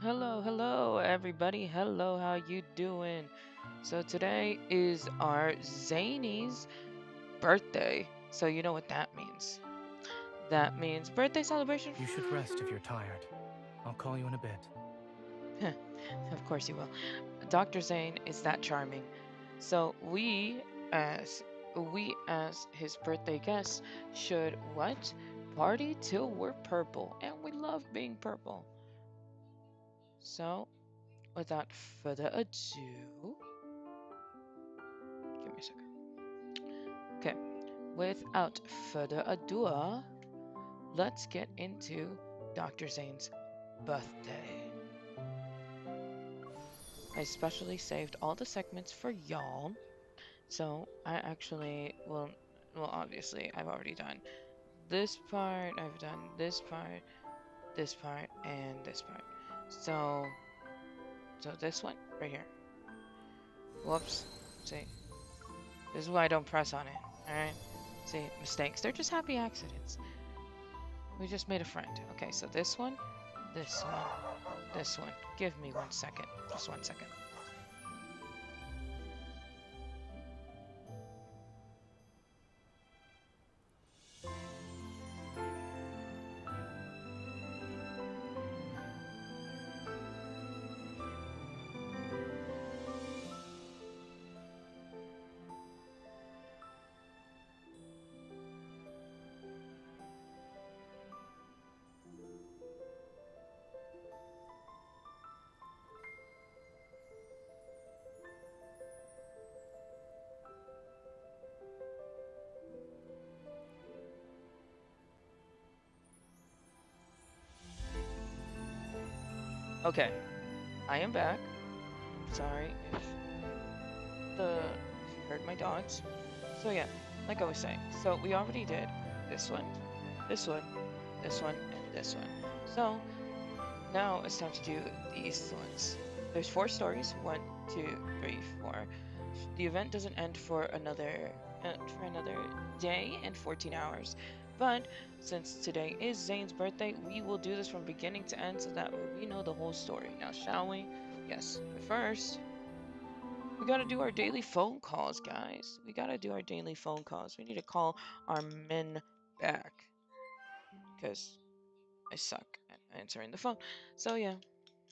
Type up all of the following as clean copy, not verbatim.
hello, everybody. Hello, how you doing? So today is our Zany's birthday. So you know what that means. That means birthday celebration You should rest if you're tired. I'll call you in a bit. Of course you will. Dr. Zayne is that charming. So as we as his birthday guests should what? Party till we're purple. And we love being purple. So without further ado, give me a second. Okay, without further ado, let's get into Dr. Zane's birthday. I specially saved all the segments for y'all, so I actually well, obviously, I've already done this part, I've done this part, and this part. So, so this one right here. Whoops. See, this is why I don't press on it. All right. See, mistakes. They're just happy accidents. We just made a friend. Okay, so this one, this one. Give me 1 second. Just 1 second. Okay, I am back. Sorry if you heard my dogs. So yeah, like I was saying. So we already did this one, this one, this one, and this one. So now it's time to do these ones. There's 4 stories. 1, 2, 3, 4. The event doesn't end for another day and 14 hours. But since today is Zane's birthday, we will do this from beginning to end so that we know the whole story. Now, shall we? Yes. But first, we gotta do our daily phone calls, guys. We gotta do our daily phone calls. We need to call our men back because I suck at answering the phone. So yeah.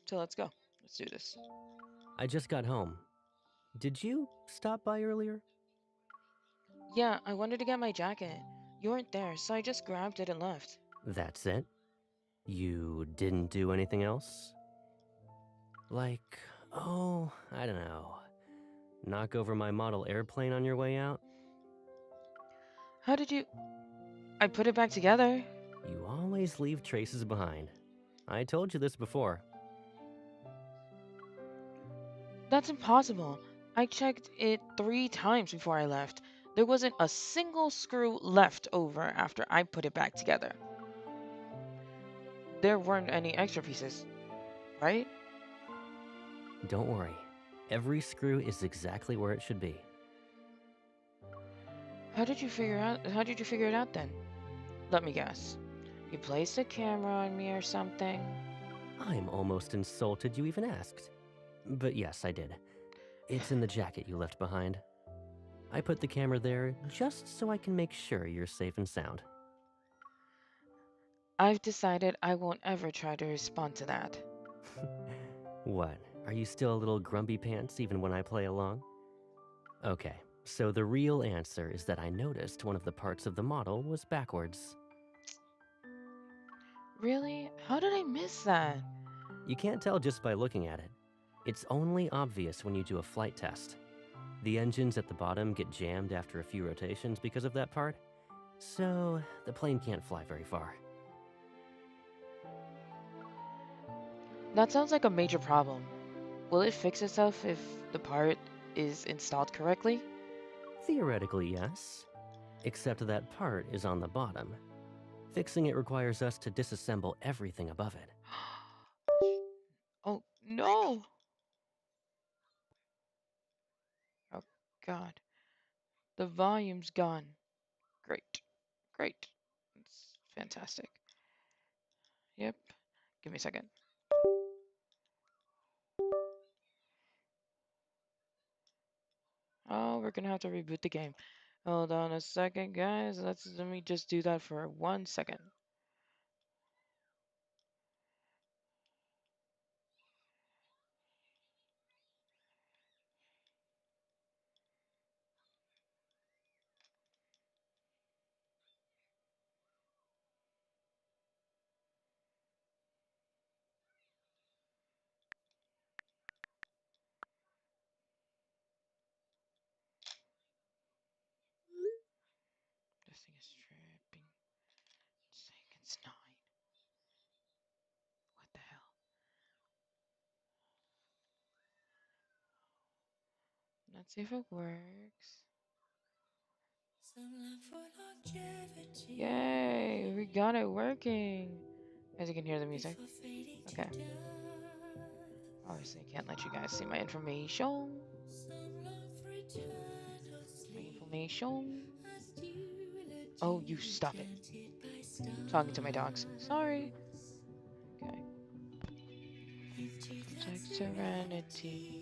So let's go. Let's do this. I just got home. Did you stop by earlier? Yeah, I wanted to get my jacket. You weren't there, so I just grabbed it and left. That's it? You didn't do anything else? Like, oh, I don't know. Knock over my model airplane on your way out? How did you? I put it back together. You always leave traces behind. I told you this before. That's impossible. I checked it 3 times before I left. There wasn't a single screw left over after I put it back together. There weren't any extra pieces, right? Don't worry. Every screw is exactly where it should be. How did you figure it out then? Let me guess. You placed a camera on me or something? I'm almost insulted you even asked. But yes, I did. It's in the jacket you left behind. I put the camera there just so I can make sure you're safe and sound. I've decided I won't ever try to respond to that. What? Are you still a little grumpy pants even when I play along? Okay, so the real answer is that I noticed one of the parts of the model was backwards. Really? How did I miss that? You can't tell just by looking at it. It's only obvious when you do a flight test. The engines at the bottom get jammed after a few rotations because of that part, so the plane can't fly very far. That sounds like a major problem. Will it fix itself if the part is installed correctly? Theoretically, yes, except that part is on the bottom. Fixing it requires us to disassemble everything above it. Oh, no! Oh, God. The volume's gone. Great. Great. It's fantastic. Yep. Give me a second. Oh, we're gonna have to reboot the game. Hold on a second, guys. Let me just do that for 1 second. This thing is tripping. It's saying it's 9. What the hell? Let's see if it works. Yay, we got it working. As you can hear the music. Okay. Obviously, I can't let you guys see my information. My information. Oh, you stop it. I'm talking to my dogs. Sorry. Okay. Protect serenity.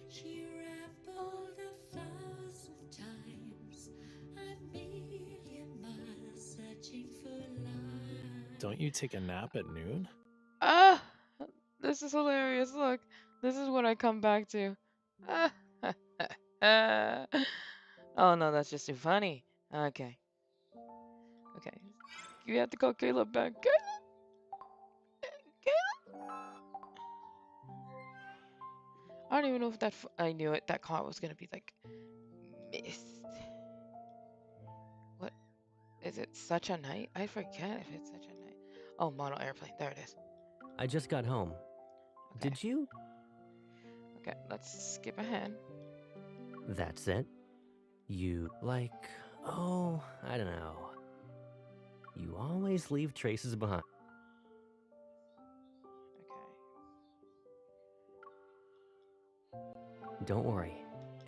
She rambled 1,000 times, a million miles searching for life. Don't you take a nap at noon? Ah! This is hilarious. Look, this is what I come back to. Oh no, that's just too funny. Okay. Okay. You have to call Caleb back. Caleb? I don't even know if I knew it. That car was gonna be like missed. What is it? Such a night? I forget if it's such a night. Oh, model airplane. There it is. I just got home. Okay. Did you? Okay, let's skip ahead. That's it? You, like, oh, I don't know. You always leave traces behind. Okay. Don't worry.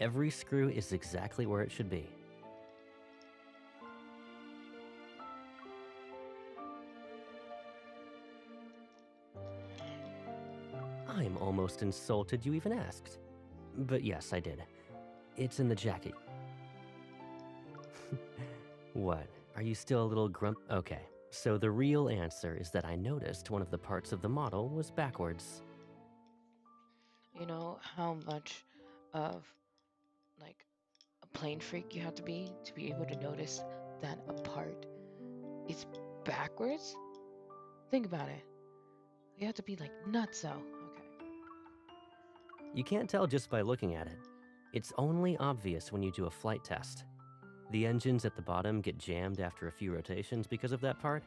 Every screw is exactly where it should be. I'm almost insulted you even asked. But yes, I did. It's in the jacket. What? Are you still a little grump? Okay, so the real answer is that I noticed one of the parts of the model was backwards. You know how much of like a plane freak you have to be able to notice that a part is backwards? Think about it. You have to be like nutso. Okay. You can't tell just by looking at it. It's only obvious when you do a flight test. The engines at the bottom get jammed after a few rotations because of that part,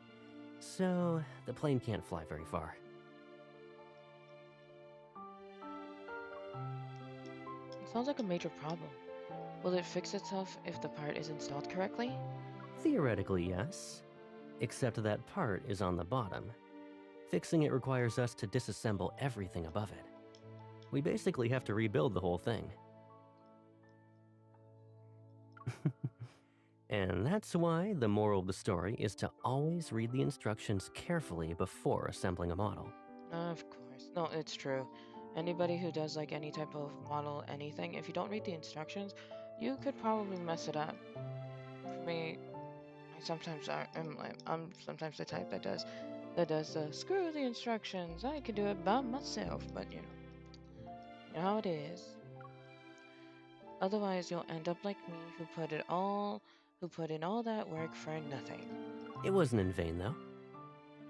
so the plane can't fly very far. It sounds like a major problem. Will it fix itself if the part is installed correctly? Theoretically, yes. Except that part is on the bottom. Fixing it requires us to disassemble everything above it. We basically have to rebuild the whole thing. And that's why the moral of the story is to always read the instructions carefully before assembling a model. Of course. No, it's true. Anybody who does like any type of model, anything, if you don't read the instructions, you could probably mess it up. For me, I'm sometimes the type that does screw the instructions. I can do it by myself, but you know how it is. Otherwise, you'll end up like me, who put in all that work for nothing. It wasn't in vain, though.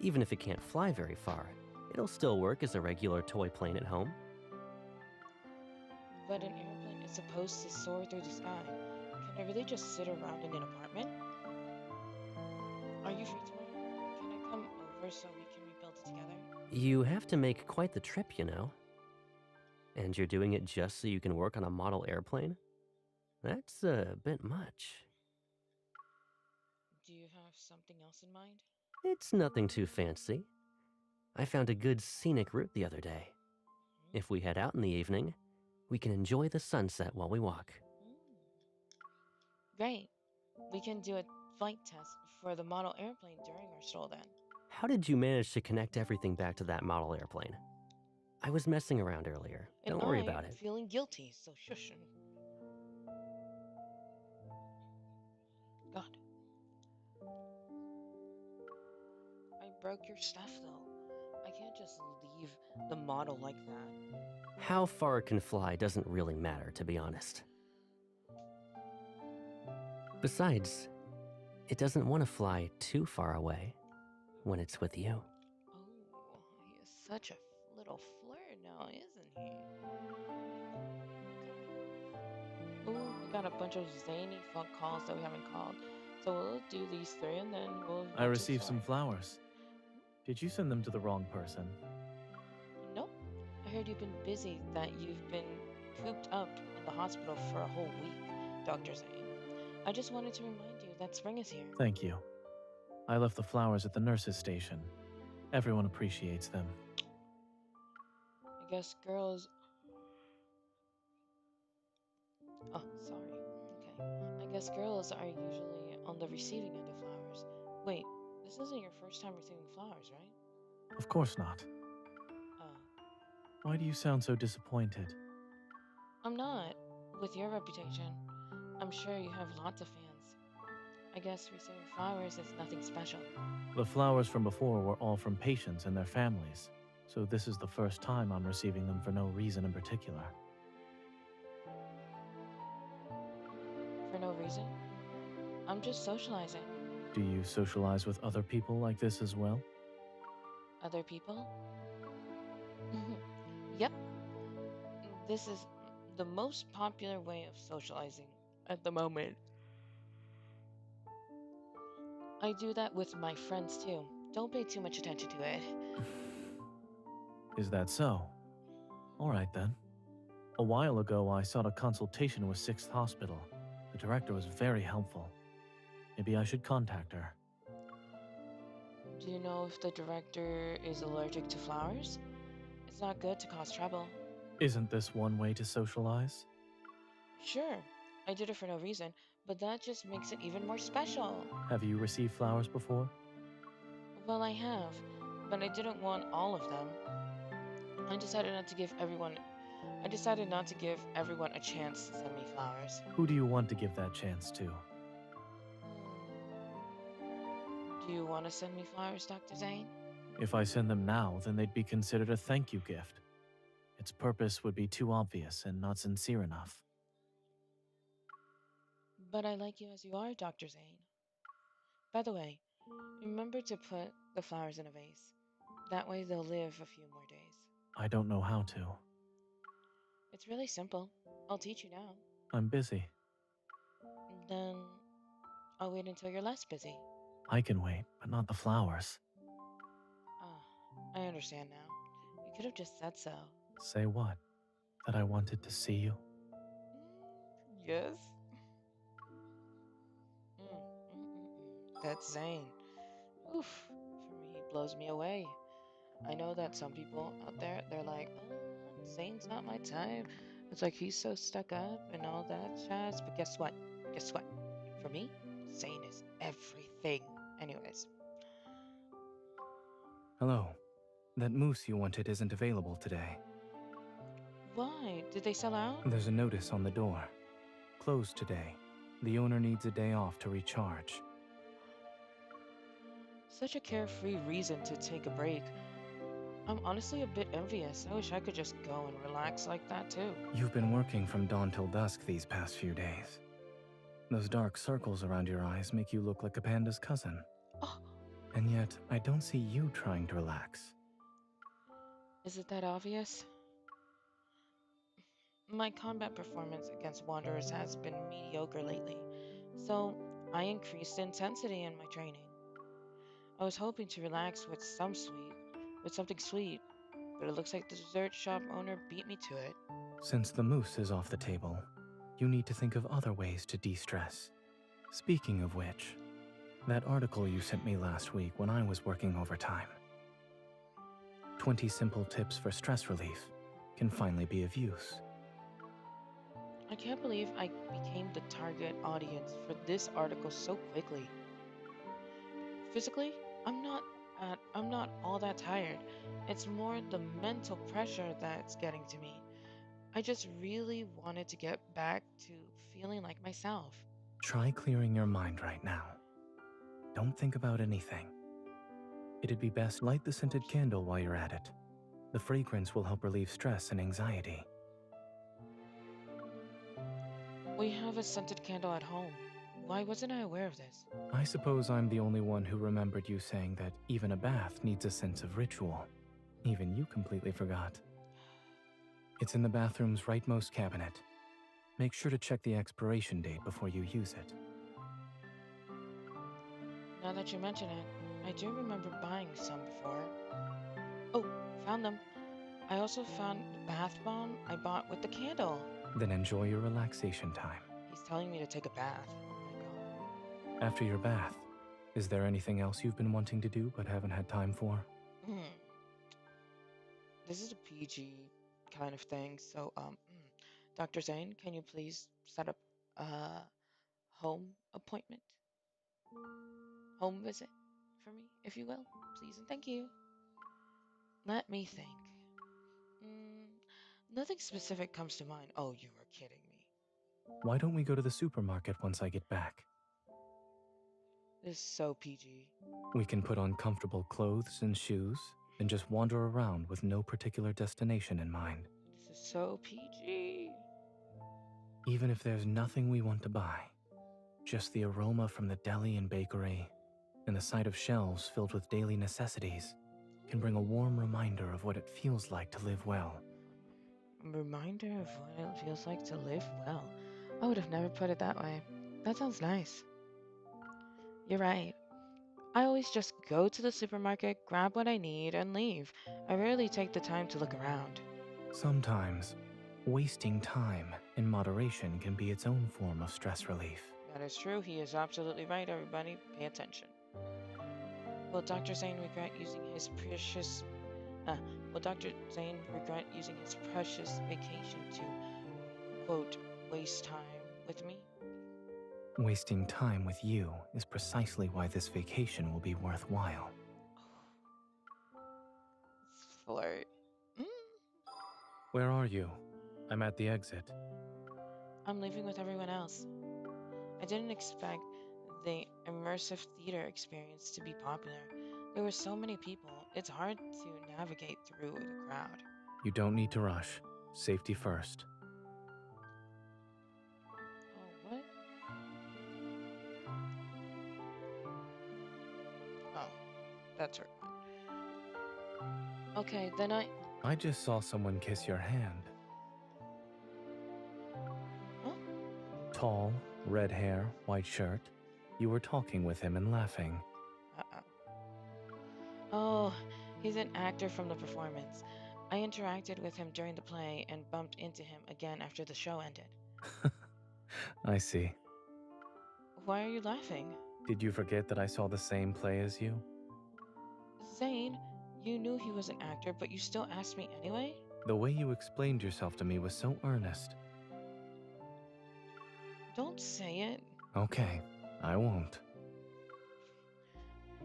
Even if it can't fly very far, it'll still work as a regular toy plane at home. But an airplane is supposed to soar through the sky. Can I really just sit around in an apartment? Are you free tomorrow? Can I come over so we can rebuild it together? You have to make quite the trip, you know. And you're doing it just so you can work on a model airplane? That's a bit much. Do you have something else in mind? It's nothing too fancy. I found a good scenic route the other day. If we head out in the evening, we can enjoy the sunset while we walk. Great. We can do a flight test for the model airplane during our stroll then. How did you manage to connect everything back to that model airplane? I was messing around earlier. And Don't worry I'm about it. feeling guilty, so shush. God. I broke your stuff though. I can't just leave the model like that. How far it can fly doesn't really matter, to be honest. Besides, it doesn't want to fly too far away when it's with you. Oh, he is such a little flirt now, isn't he? Oh, we got a bunch of zany phone calls that we haven't called. So we'll do these three and then we'll I want to received some fly. flowers. Did you send them to the wrong person? Nope. I heard you've been busy, that you've been cooped up in the hospital for a whole week, Dr. Zayne. I just wanted to remind you that spring is here. Thank you. I left the flowers at the nurse's station. Everyone appreciates them. I guess girls. Oh, sorry. Okay. I guess girls are usually on the receiving end of flowers. Wait, this isn't your first time receiving flowers, right? Of course not. Oh. Why do you sound so disappointed? I'm not. With your reputation, I'm sure you have lots of fans. I guess receiving flowers is nothing special. The flowers from before were all from patients and their families, so this is the first time I'm receiving them for no reason in particular. For no reason? I'm just socializing. Do you socialize with other people like this as well? Other people? Yep. This is the most popular way of socializing at the moment. I do that with my friends too. Don't pay too much attention to it. Is that so? All right then. A while ago, I sought a consultation with 6th Hospital. The director was very helpful. Maybe I should contact her. Do you know if the director is allergic to flowers? It's not good to cause trouble. Isn't this one way to socialize? Sure, I did it for no reason, but that just makes it even more special. Have you received flowers before? Well, I have, but I didn't want all of them. I decided not to give everyone a chance to send me flowers. Who do you want to give that chance to? Do you want to send me flowers, Dr. Zayne? If I send them now, then they'd be considered a thank you gift. Its purpose would be too obvious and not sincere enough. But I like you as you are, Dr. Zayne. By the way, remember to put the flowers in a vase. That way they'll live a few more days. I don't know how to. It's really simple. I'll teach you now. I'm busy. Then I'll wait until you're less busy. I can wait, but not the flowers. Ah, I understand now. You could have just said so. Say what? That I wanted to see you? Yes. That's Zayne. Oof. For me, he blows me away. I know that some people out there, they're like, oh, Zayne's not my type. It's like he's so stuck up and all that jazz. But guess what? Guess what? For me, Zayne is everything. Anyways. Hello. That moose you wanted isn't available today. Why? Did they sell out? There's a notice on the door. Closed today. The owner needs a day off to recharge. Such a carefree reason to take a break. I'm honestly a bit envious. I wish I could just go and relax like that too. You've been working from dawn till dusk these past few days. Those dark circles around your eyes make you look like a panda's cousin. Oh, And yet, I don't see you trying to relax. is it that obvious? My combat performance against wanderers has been mediocre lately, so I increased the intensity in my training. I was hoping to relax with something sweet, but it looks like the dessert shop owner beat me to it. Since the moose is off the table, you need to think of other ways to de-stress. Speaking of which, that article you sent me last week when I was working overtime. 20 simple tips for stress relief can finally be of use. I can't believe I became the target audience for this article so quickly. Physically, I'm not I'm not all that tired. It's more the mental pressure that's getting to me. I just really wanted to get back to feeling like myself. Try clearing your mind right now. Don't think about anything. It'd be best light the scented candle while you're at it. The fragrance will help relieve stress and anxiety. We have a scented candle at home. Why wasn't I aware of this? I suppose I'm the only one who remembered you saying that even a bath needs a sense of ritual. Even you completely forgot. It's in the bathroom's rightmost cabinet. Make sure to check the expiration date before you use it. Now that you mention it, I do remember buying some before. Oh, found them. I also found the bath bomb I bought with the candle. Then enjoy your relaxation time. He's telling me to take a bath. Oh my After your bath, is there anything else you've been wanting to do but haven't had time for? god. This is a PG kind of thing, so Dr. Zane, can you please set up a home appointment? Home visit for me, if you will, please and thank you. Let me think. Nothing specific comes to mind. Oh, you are kidding me. Why don't we go to the supermarket once I get back? This is so PG. We can put on comfortable clothes and shoes and just wander around with no particular destination in mind. This is so PG. Even if there's nothing we want to buy, just the aroma from the deli and bakery and the sight of shelves filled with daily necessities can bring a warm reminder of what it feels like to live well. A reminder of what it feels like to live well. I would have never put it that way. That sounds nice. You're right. I always just go to the supermarket, grab what I need, and leave. I rarely take the time to look around. Sometimes, wasting time in moderation can be its own form of stress relief. That is true. He is absolutely right. Everybody, pay attention. Will Dr. Zane regret using his precious... will Dr. Zane regret using his precious vacation to, quote, waste time with me? Wasting time with you is precisely why this vacation will be worthwhile. Flirt. Where are you? I'm at the exit. I'm leaving with everyone else. I didn't expect the immersive theater experience to be popular. There were so many people, it's hard to navigate through the crowd. You don't need to rush. Safety first. Oh, what? Oh, that's her. Okay, then I just saw someone kiss your hand. Huh? Tall, red hair, white shirt. You were talking with him and laughing. Uh-oh. Oh, he's an actor from the performance. I interacted with him during the play and bumped into him again after the show ended. I see. Why are you laughing? Did you forget that I saw the same play as you? Zane, you knew he was an actor, but you still asked me anyway? The way you explained yourself to me was so earnest. Don't say it. Okay, I won't.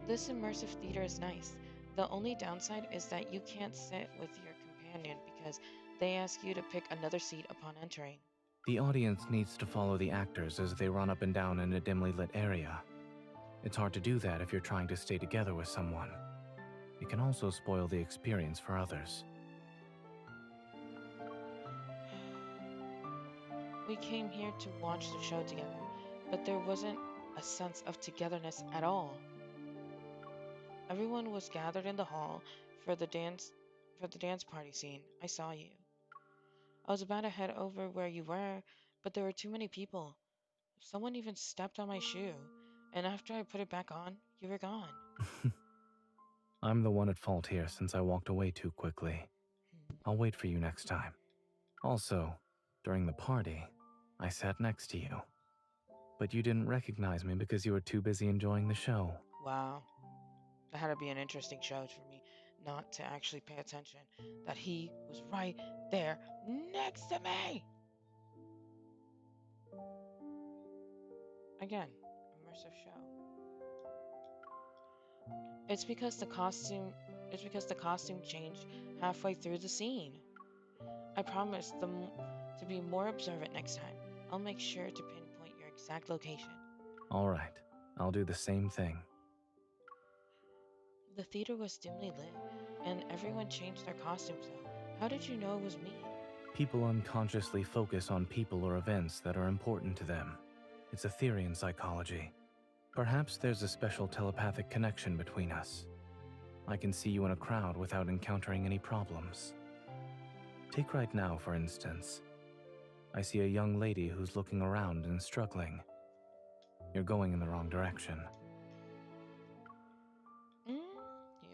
This immersive theater is nice. The only downside is that you can't sit with your companion because they ask you to pick another seat upon entering. The audience needs to follow the actors as they run up and down in a dimly lit area. It's hard to do that if you're trying to stay together with someone. It can also spoil the experience for others. We came here to watch the show together, but there wasn't a sense of togetherness at all. Everyone was gathered in the hall for the dance party scene. I saw you. I was about to head over where you were, but there were too many people. Someone even stepped on my shoe, and after I put it back on, you were gone. I'm the one at fault here since I walked away too quickly. I'll wait for you next time. Also, during the party, I sat next to you. But you didn't recognize me because you were too busy enjoying the show. Wow. That had to be an interesting show for me not to actually pay attention that he was right there next to me. Again, immersive show. It's because the costume changed halfway through the scene. I promise to be more observant next time. I'll make sure to pinpoint your exact location. All right, I'll do the same thing. The theater was dimly lit, and everyone changed their costumes though. How did you know it was me? People unconsciously focus on people or events that are important to them. It's a theory in psychology. Perhaps there's a special telepathic connection between us. I can see you in a crowd without encountering any problems. Take right now, for instance. I see a young lady who's looking around and struggling. You're going in the wrong direction. He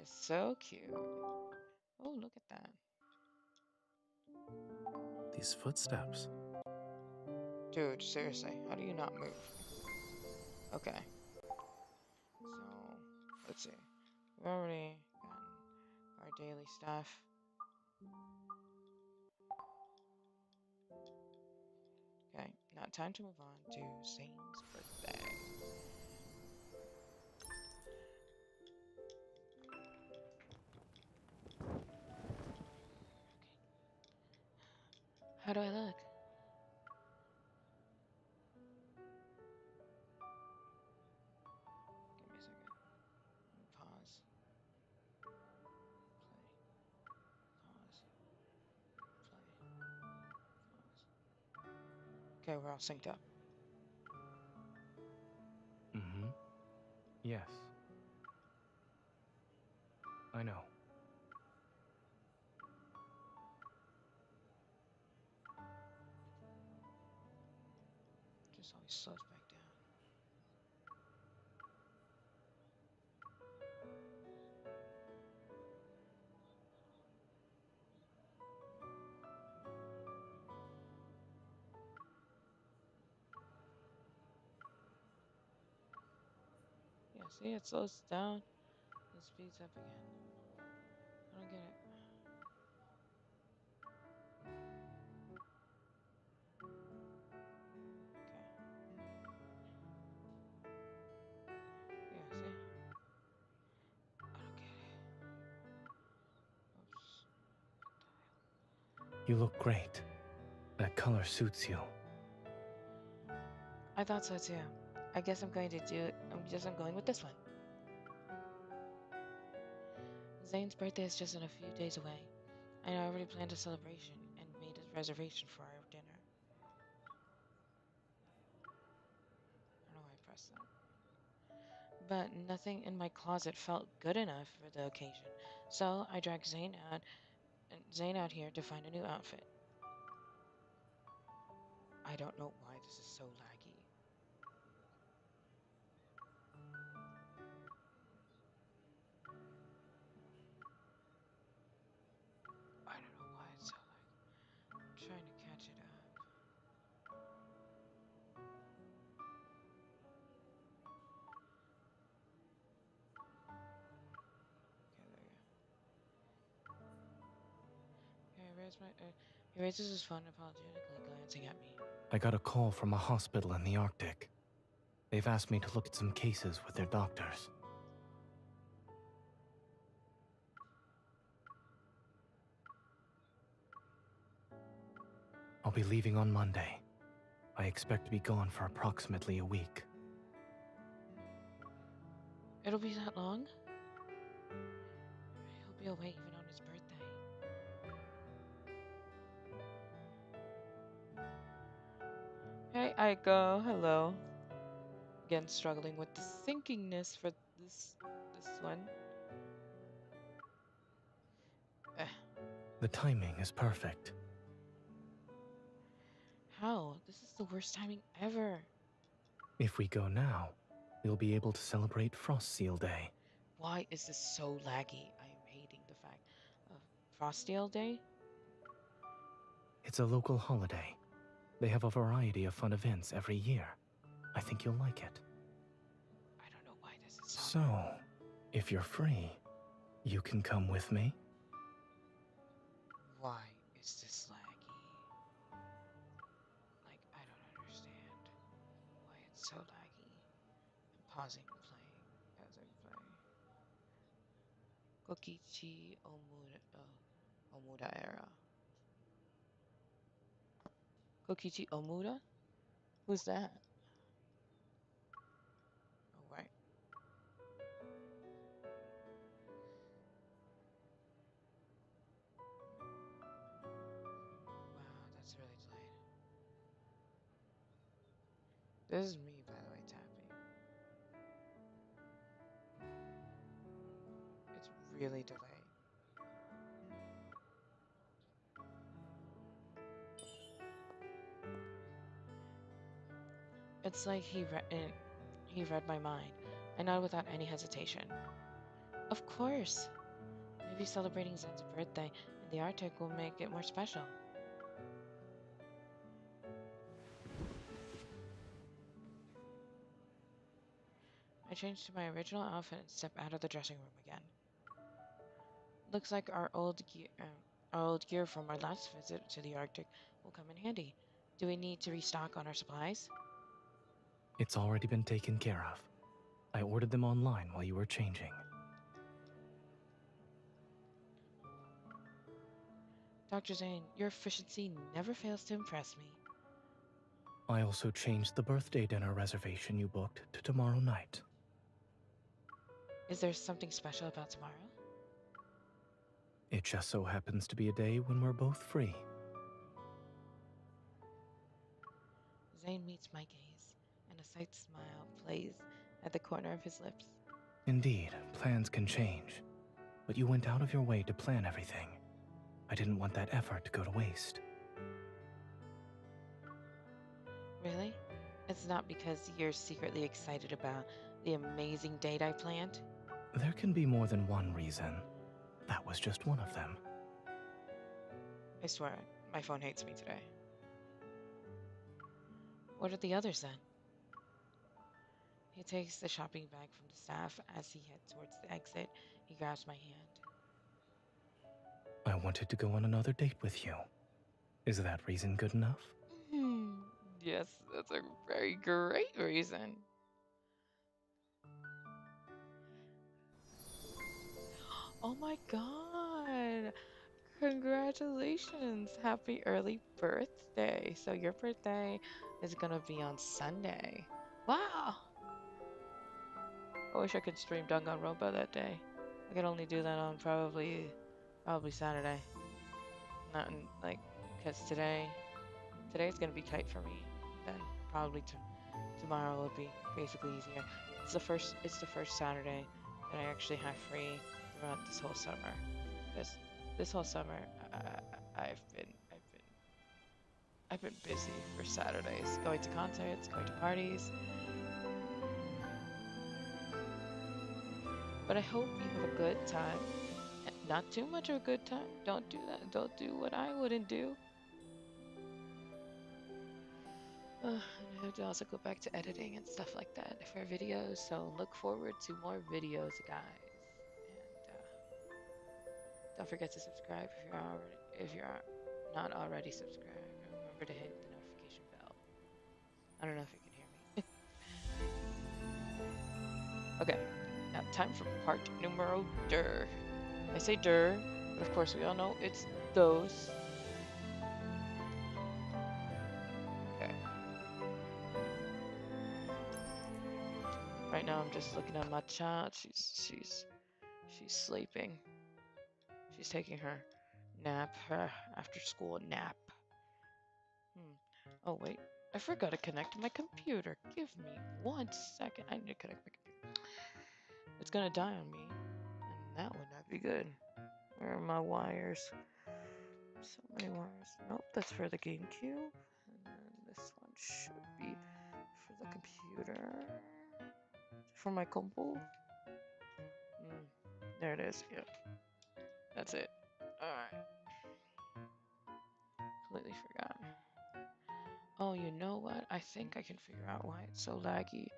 is so cute. Oh, look at that. These footsteps. Dude, seriously, how do you not move? Okay. So, let's see. We've already gotten our daily stuff. Okay, now time to move on to Zayne's birthday. How do I look? Give me a second. Let me pause. Play. Pause. Play. Pause. Okay, we're all synced up. Mm-hmm. Yes. I know. Just always slows back down. Yeah, see, it slows down and speeds up again. I don't get it. Okay. Yeah, see? I don't get it. Oops. You look great. That color suits you. I thought so too. I guess I'm going with this one. Zane's birthday is just in a few days away. I already planned a celebration and made a reservation for our dinner. I don't know why I pressed that. But nothing in my closet felt good enough for the occasion. So I dragged Zayne out here to find a new outfit. I don't know why this is so laggy. I don't know why it's so laggy. I'm trying to catch it up. Okay, there you go. Okay, he raises his phone apologetically, glancing at me. I got a call from a hospital in the Arctic. They've asked me to look at some cases with their doctors. I'll be leaving on Monday. I expect to be gone for approximately a week. It'll be that long? He'll be away even on his birthday. Hey, Aiko, hello. Again, struggling with the sinkingness for this one. Eh. The timing is perfect. How? This is the worst timing ever. If we go now, we'll be able to celebrate Frost Seal Day. Why is this so laggy? I am hating the fact of Frostale Day. It's a local holiday. They have a variety of fun events every year. I think you'll like it. I don't know why this is So, if you're free, you can come with me? Why is this laggy? Like, I don't understand why it's so laggy. I'm pausing and playing as I play. Kokichi Omuda era. Kokichi Omuda? Who's that? Oh, right. Wow, that's really delayed. This is me, by the way, tapping. It's really delayed. It's like he read my mind. I nodded without any hesitation. Of course. Maybe celebrating Zen's birthday in the Arctic will make it more special. I changed to my original outfit and stepped out of the dressing room again. Looks like our old gear from our last visit to the Arctic will come in handy. Do we need to restock on our supplies? It's already been taken care of. I ordered them online while you were changing. Dr. Zayne, your efficiency never fails to impress me. I also changed the birthday dinner reservation you booked to tomorrow night. Is there something special about tomorrow? It just so happens to be a day when we're both free. Zayne meets my gaze, and a slight smile plays at the corner of his lips. Indeed, plans can change, but you went out of your way to plan everything. I didn't want that effort to go to waste. Really? It's not because you're secretly excited about the amazing date I planned? There can be more than one reason. That was just one of them. I swear, my phone hates me today. What are the others then? He takes the shopping bag from the staff as he heads towards the exit. He grabs my hand. I wanted to go on another date with you. Is that reason good enough? Yes, that's a very great reason. Oh my god! Congratulations! Happy early birthday! So your birthday is gonna be on Sunday. Wow! I wish I could stream Danganronpa that day. I could only do that on probably Saturday. Not in, like, because today's gonna be tight for me. Then probably tomorrow will be basically easier. It's the first Saturday that I actually have free throughout this whole summer. Because this whole summer, I've been busy for Saturdays, going to concerts, going to parties. But I hope you have a good time. Not too much of a good time. Don't do that. Don't do what I wouldn't do. And I have to also go back to editing and stuff like that for videos. So look forward to more videos, guys. And don't forget to subscribe if you're not already subscribed. Remember to hit the notification bell. I don't know if you can hear me. Okay, now time for part numero deux. I say der, but of course we all know it's those. Okay. Right now I'm just looking at my child. She's sleeping. She's taking her nap, her after school nap. Oh wait, I forgot to connect my computer. Give me 1 second. I need to connect my computer. It's gonna die on me, and that would not be good. Where are my wires? So many wires. Nope, that's for the GameCube. And then this one should be for the computer. For my compo. There it is. Yep. That's it. Alright. Completely forgot. Oh, you know what? I think I can figure out why it's so laggy.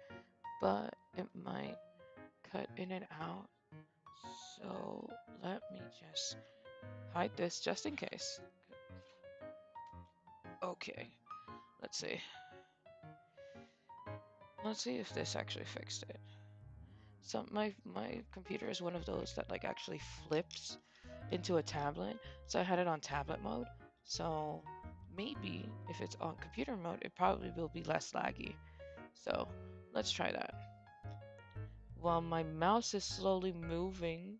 But it might cut in and out. So let me just hide this just in case. Okay. Let's see. Let's see if this actually fixed it. So my computer is one of those that like actually flips into a tablet. So I had it on tablet mode. So maybe if it's on computer mode, it probably will be less laggy. So let's try that. While my mouse is slowly moving,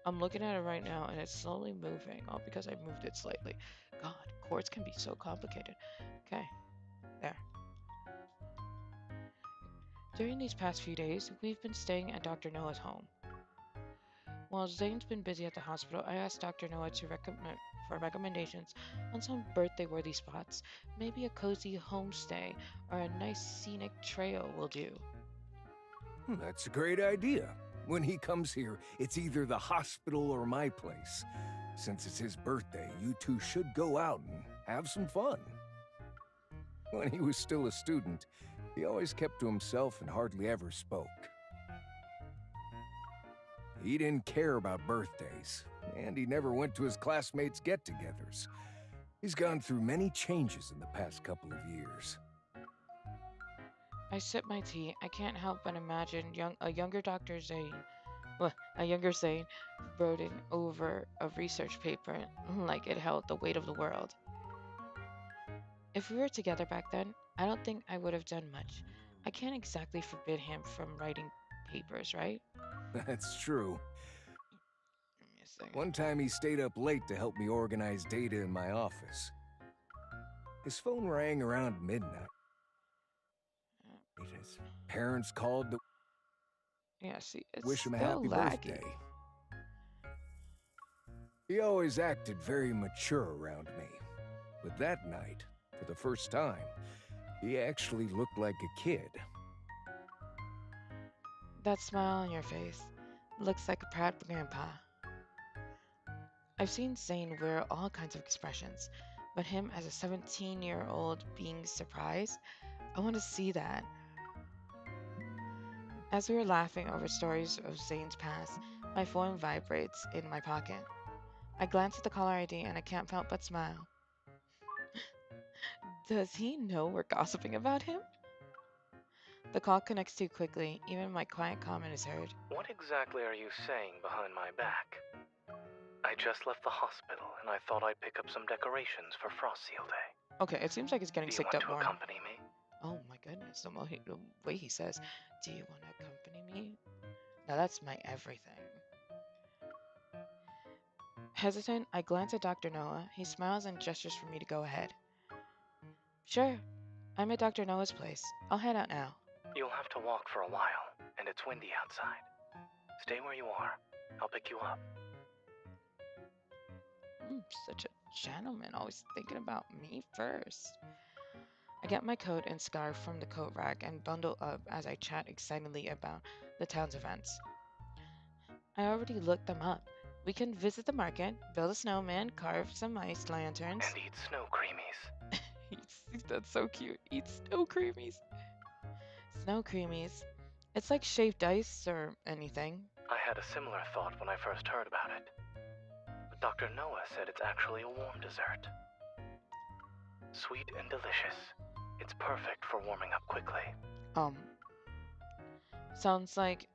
I'm looking at it right now and it's slowly moving. All because I moved it slightly. God, chords can be so complicated. Okay, there. During these past few days, we've been staying at Dr. Noah's home. While Zayne's been busy at the hospital, I asked Dr. Noah to recommend for recommendations on some birthday-worthy spots. Maybe a cozy homestay or a nice scenic trail will do. That's a great idea. When he comes here, it's either the hospital or my place. Since it's his birthday, you two should go out and have some fun. When he was still a student, he always kept to himself and hardly ever spoke. He didn't care about birthdays, and he never went to his classmates' get-togethers. He's gone through many changes in the past couple of years. I sip my tea. I can't help but imagine a younger Dr. Zayne, well, a younger Zayne, brooding over a research paper like it held the weight of the world. If we were together back then, I don't think I would have done much. I can't exactly forbid him from writing papers, right? That's true. Give me a second. One time he stayed up late to help me organize data in my office. His phone rang around midnight. His parents called to Yeah, see, it's wish him a still happy laggy. birthday. He always acted very mature around me. But that night, for the first time, he actually looked like a kid. That smile on your face looks like a proud grandpa. I've seen Zane wear all kinds of expressions, but him as a 17-year-old being surprised, I want to see that. As we were laughing over stories of Zane's past, my phone vibrates in my pocket. I glance at the caller ID and I can't help but smile. Does he know we're gossiping about him? The call connects too quickly. Even my quiet comment is heard. What exactly are you saying behind my back? I just left the hospital and I thought I'd pick up some decorations for Frost Seal Day. Okay, it seems like he's getting Do you sicked want up to more. accompany me? Oh my goodness, the way he says, "Do you want to accompany me?" Now that's my everything. Hesitant, I glance at Dr. Noah. He smiles and gestures for me to go ahead. Sure, I'm at Dr. Noah's place. I'll head out now. You'll have to walk for a while, and it's windy outside. Stay where you are. I'll pick you up. Such a gentleman, always thinking about me first. I get my coat and scarf from the coat rack and bundle up as I chat excitedly about the town's events. I already looked them up. We can visit the market, build a snowman, carve some ice lanterns. And eat snow creamies. That's so cute. Eat snow creamies. Snow creamies. It's like shaved ice or anything. I had a similar thought when I first heard about it. But Dr. Noah said it's actually a warm dessert. Sweet and delicious. It's perfect for warming up quickly. Sounds like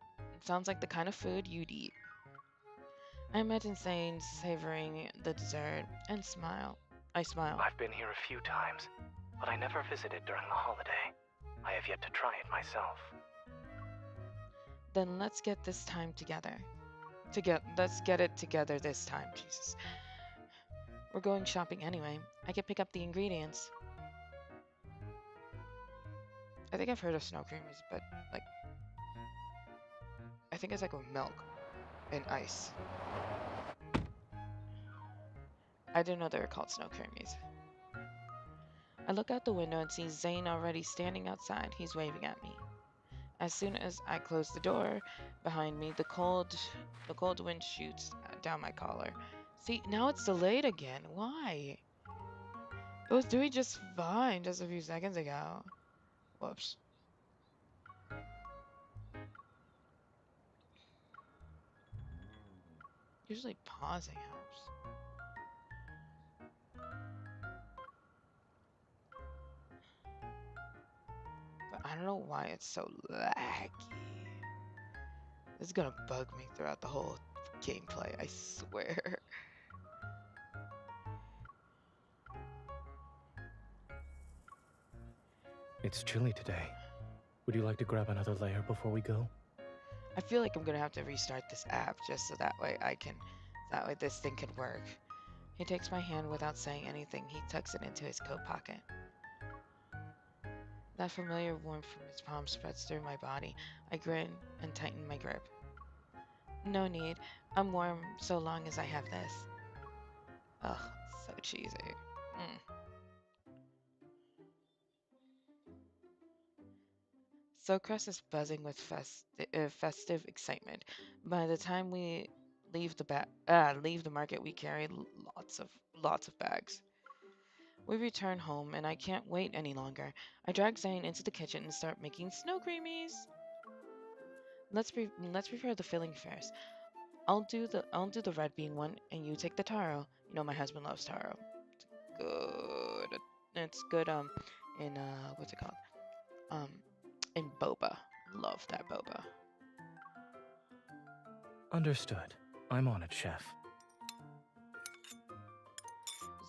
the kind of food you'd eat. I imagine Zane savoring the dessert and smile. I smile. I've been here a few times, but I never visited during the holiday. I have yet to try it myself. Then let's get this time together. Let's get it together this time, Jesus. We're going shopping anyway. I can pick up the ingredients. I think I've heard of snow creamies, but like, I think it's like with milk and ice. I didn't know they were called snow creamies. I look out the window and see Zane already standing outside. He's waving at me. As soon as I close the door behind me, the cold wind shoots down my collar. See, now it's delayed again. Why? It was doing just fine just a few seconds ago. Whoops. Usually pausing helps. But I don't know why it's so laggy. This is gonna bug me throughout the whole gameplay, I swear. It's chilly today. Would you like to grab another layer before we go? I feel like I'm gonna have to restart this app just so that way this thing can work. He takes my hand without saying anything. He tucks it into his coat pocket. That familiar warmth from his palm spreads through my body. I grin and tighten my grip. No need. I'm warm so long as I have this. Ugh, so cheesy. Socrest is buzzing with festive excitement. By the time we leave the market, we carry lots of bags. We return home, and I can't wait any longer. I drag Zayne into the kitchen and start making snow creamies. Let's prepare the filling first. I'll do the red bean one, and you take the taro. You know my husband loves taro. Good. It's good in what's it called? Um in boba. Love that boba. Understood. I'm on it, chef.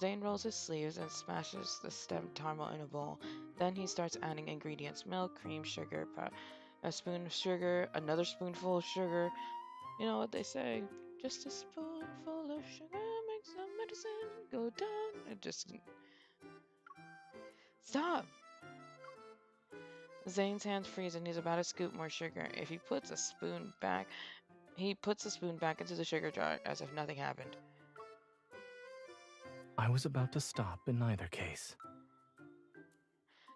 Zayne rolls his sleeves and smashes the stemmed caramel in a bowl. Then he starts adding ingredients: milk, cream, sugar, a spoon of sugar, another spoonful of sugar. You know what they say? Just a spoonful of sugar makes the medicine go down. It just stop. Zayne's hands freeze and he's about to scoop more sugar. He puts the spoon back into the sugar jar as if nothing happened. I was about to stop in neither case.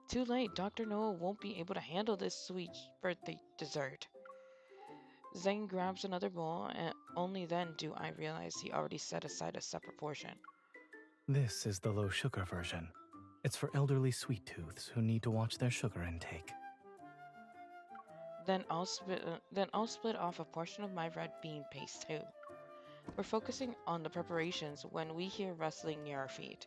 Too late. Dr. Noah won't be able to handle this sweet birthday dessert. Zayne grabs another bowl, and only then do I realize he already set aside a separate portion. This is the low sugar version. It's for elderly sweet tooths who need to watch their sugar intake. Then I'll split off a portion of my red bean paste too. We're focusing on the preparations when we hear rustling near our feet.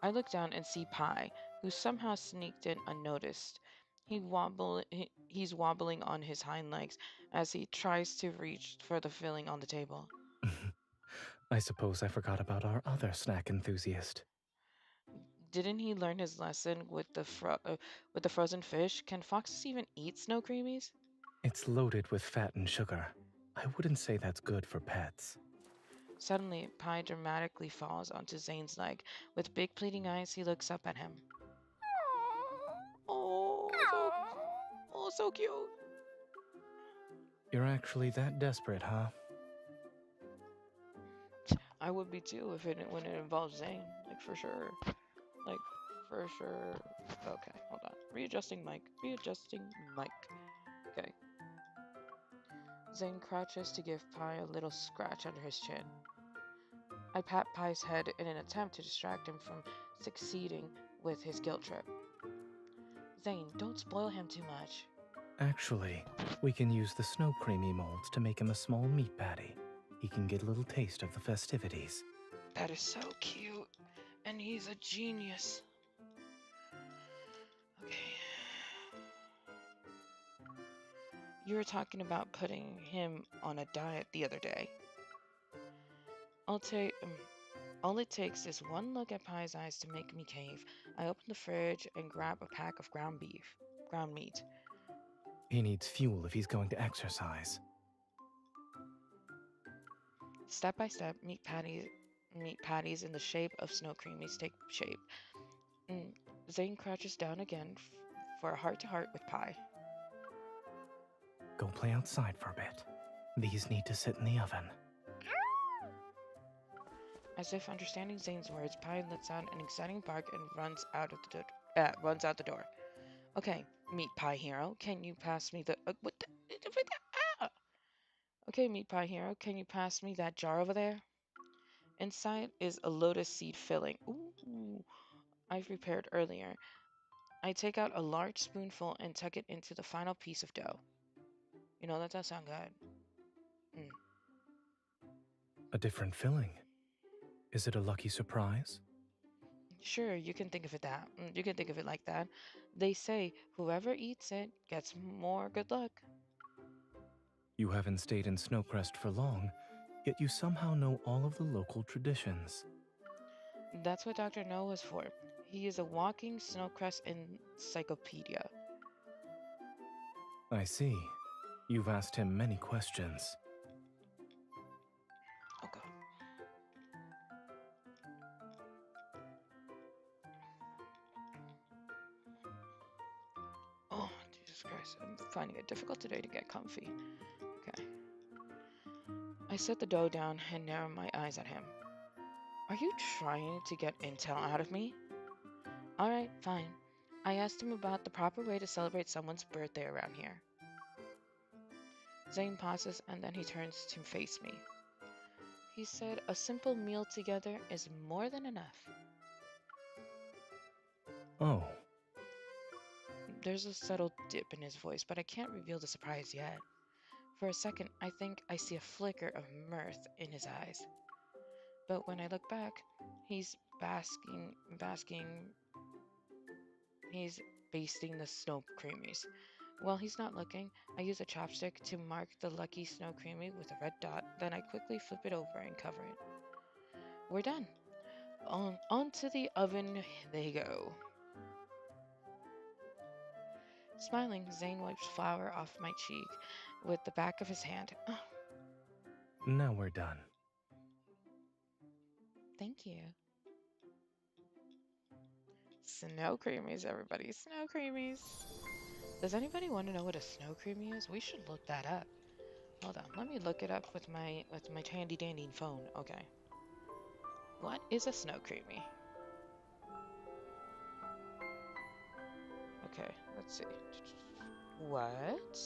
I look down and see Pi, who somehow sneaked in unnoticed. He's wobbling on his hind legs as he tries to reach for the filling on the table. I suppose I forgot about our other snack enthusiast. Didn't he learn his lesson with the frozen fish? Can foxes even eat snow creamies? It's loaded with fat and sugar. I wouldn't say that's good for pets. Suddenly, Pi dramatically falls onto Zayne's leg. With big pleading eyes, he looks up at him. Oh, so cute. You're actually that desperate, huh? I would be too when it involves Zayne, like for sure. Like for sure. Okay, hold on. Readjusting mic. Okay. Zayne crouches to give Pi a little scratch under his chin. I pat Pi's head in an attempt to distract him from succeeding with his guilt trip. Zayne, don't spoil him too much. Actually, we can use the snow creamy molds to make him a small meat patty. He can get a little taste of the festivities. That is so cute. And he's a genius. Okay. You were talking about putting him on a diet the other day. All it takes is one look at Pi's eyes to make me cave. I open the fridge and grab a pack of ground meat. He needs fuel if he's going to exercise. Step by step, meat patties in the shape of snow creamies take shape. Zayne crouches down again for a heart-to-heart with Pi. Go play outside for a bit. These need to sit in the oven. As if understanding Zayne's words, Pi lets out an exciting bark and runs out the door. Okay, meat pie hero, can you pass me the what the Okay, meat pie hero, can you pass me that jar over there? Inside is a lotus seed filling. Ooh, I prepared earlier. I take out a large spoonful and tuck it into the final piece of dough. You know, that does sound good. A different filling. Is it a lucky surprise? Sure, you can think of it like that. They say whoever eats it gets more good luck. You haven't stayed in Snowcrest for long, yet you somehow know all of the local traditions. That's what Dr. No is for. He is a walking Snowcrest encyclopedia. I see. You've asked him many questions. Oh god. Oh, Jesus Christ. I'm finding it difficult today to get comfy. Okay. I set the dough down and narrow my eyes at him. Are you trying to get intel out of me? Alright, fine. I asked him about the proper way to celebrate someone's birthday around here. Zayne pauses and then he turns to face me. He said a simple meal together is more than enough. Oh, There's a subtle dip in his voice, but I can't reveal the surprise yet. For a second, I think I see a flicker of mirth in his eyes. But when I look back, he's he's basting the snow creamies. While he's not looking, I use a chopstick to mark the lucky snow creamy with a red dot, then I quickly flip it over and cover it. We're done. Onto the oven they go. Smiling, Zayne wipes flour off my cheek with the back of his hand. Oh, now we're done. thank you. Snow creamies, everybody. Snow creamies. Does anybody want to know what a snow creamy is? We should look that up. Hold on, let me look it up with my handy dandy phone. Okay. What is a snow creamy? Okay, let's see. What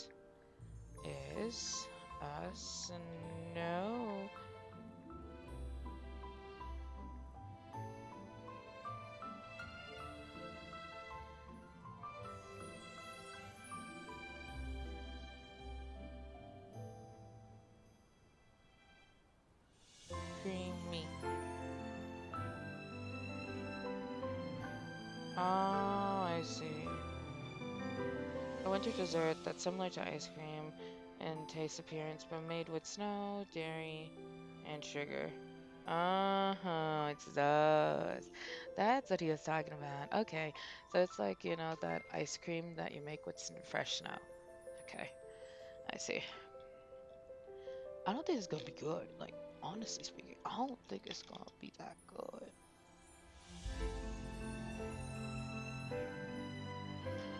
is a snow? Creamy. Oh, I see. A winter dessert that's similar to ice cream in taste appearance, but made with snow, dairy, and sugar. Uh-huh, it's those. That's what he was talking about. Okay, so it's like, you know, that ice cream that you make with fresh snow. Okay, I see. I don't think it's gonna be good. Like, honestly speaking, I don't think it's gonna be that good.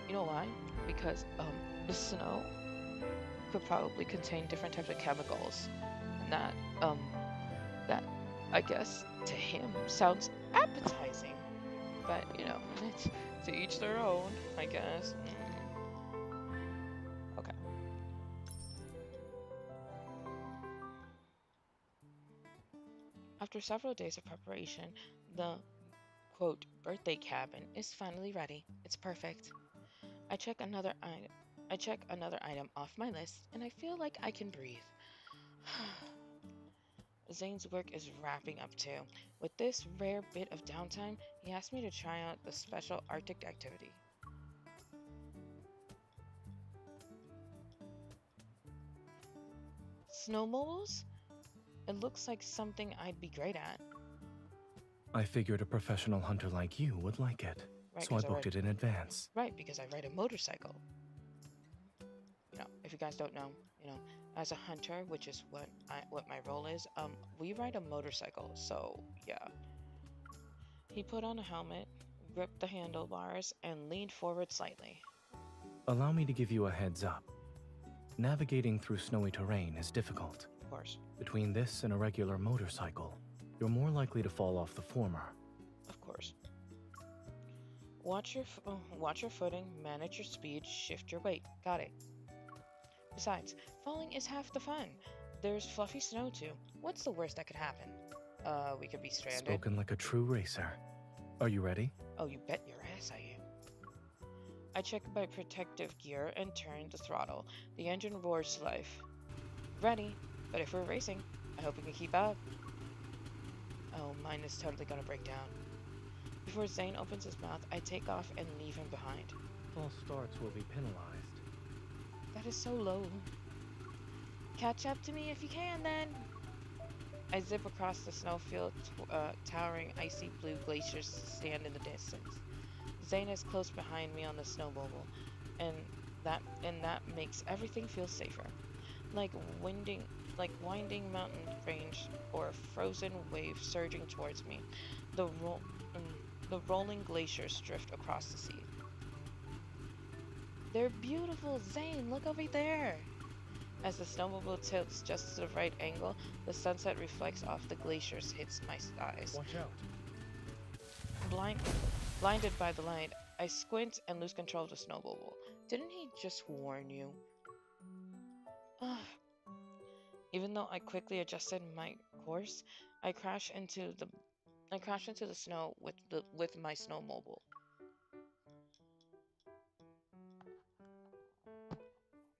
You know why? Because the snow could probably contain different types of chemicals, and that I guess to him sounds appetizing. But you know, it's to each their own, I guess. Okay. After several days of preparation, the quote birthday cabin is finally ready. It's perfect. I check another item off my list, and I feel like I can breathe. Zayne's work is wrapping up too. With this rare bit of downtime, he asked me to try out the special Arctic activity. Snowmobiles? It looks like something I'd be great at. I figured a professional hunter like you would like it, Right, so I 'cause I booked it in advance. Right, because I ride a motorcycle. You know, if you guys don't know, you know, as a hunter, which is what my role is, we ride a motorcycle, so yeah. He put on a helmet, gripped the handlebars, and leaned forward slightly. Allow me to give you a heads up. Navigating through snowy terrain is difficult. Of course. Between this and a regular motorcycle, you're more likely to fall off the former. Of course. Watch your footing, manage your speed, shift your weight. Got it. Besides, falling is half the fun. There's fluffy snow too. What's the worst that could happen? We could be stranded. Spoken like a true racer. Are you ready? Oh, you bet your ass I am. I check my protective gear and turn the throttle. The engine roars to life. Ready, but if we're racing, I hope we can keep up. Oh, mine is totally gonna break down. Before Zayne opens his mouth, I take off and leave him behind. False starts will be penalized. That is so low. Catch up to me if you can, then. I zip across the snowfield, towering icy blue glaciers stand in the distance. Zayne is close behind me on the snowmobile, and that makes everything feel safer. Like winding, like winding mountain range or a frozen wave surging towards me. The the rolling glaciers drift across the sea. They're beautiful, Zayne. Look over there. As the snowmobile tilts just to the right angle, the sunset reflects off the glaciers, hits my eyes. Watch out. Blinded by the light, I squint and lose control of the snowmobile. Didn't he just warn you? Ugh. Even though I quickly adjusted my course, I crash into the snow with my snowmobile.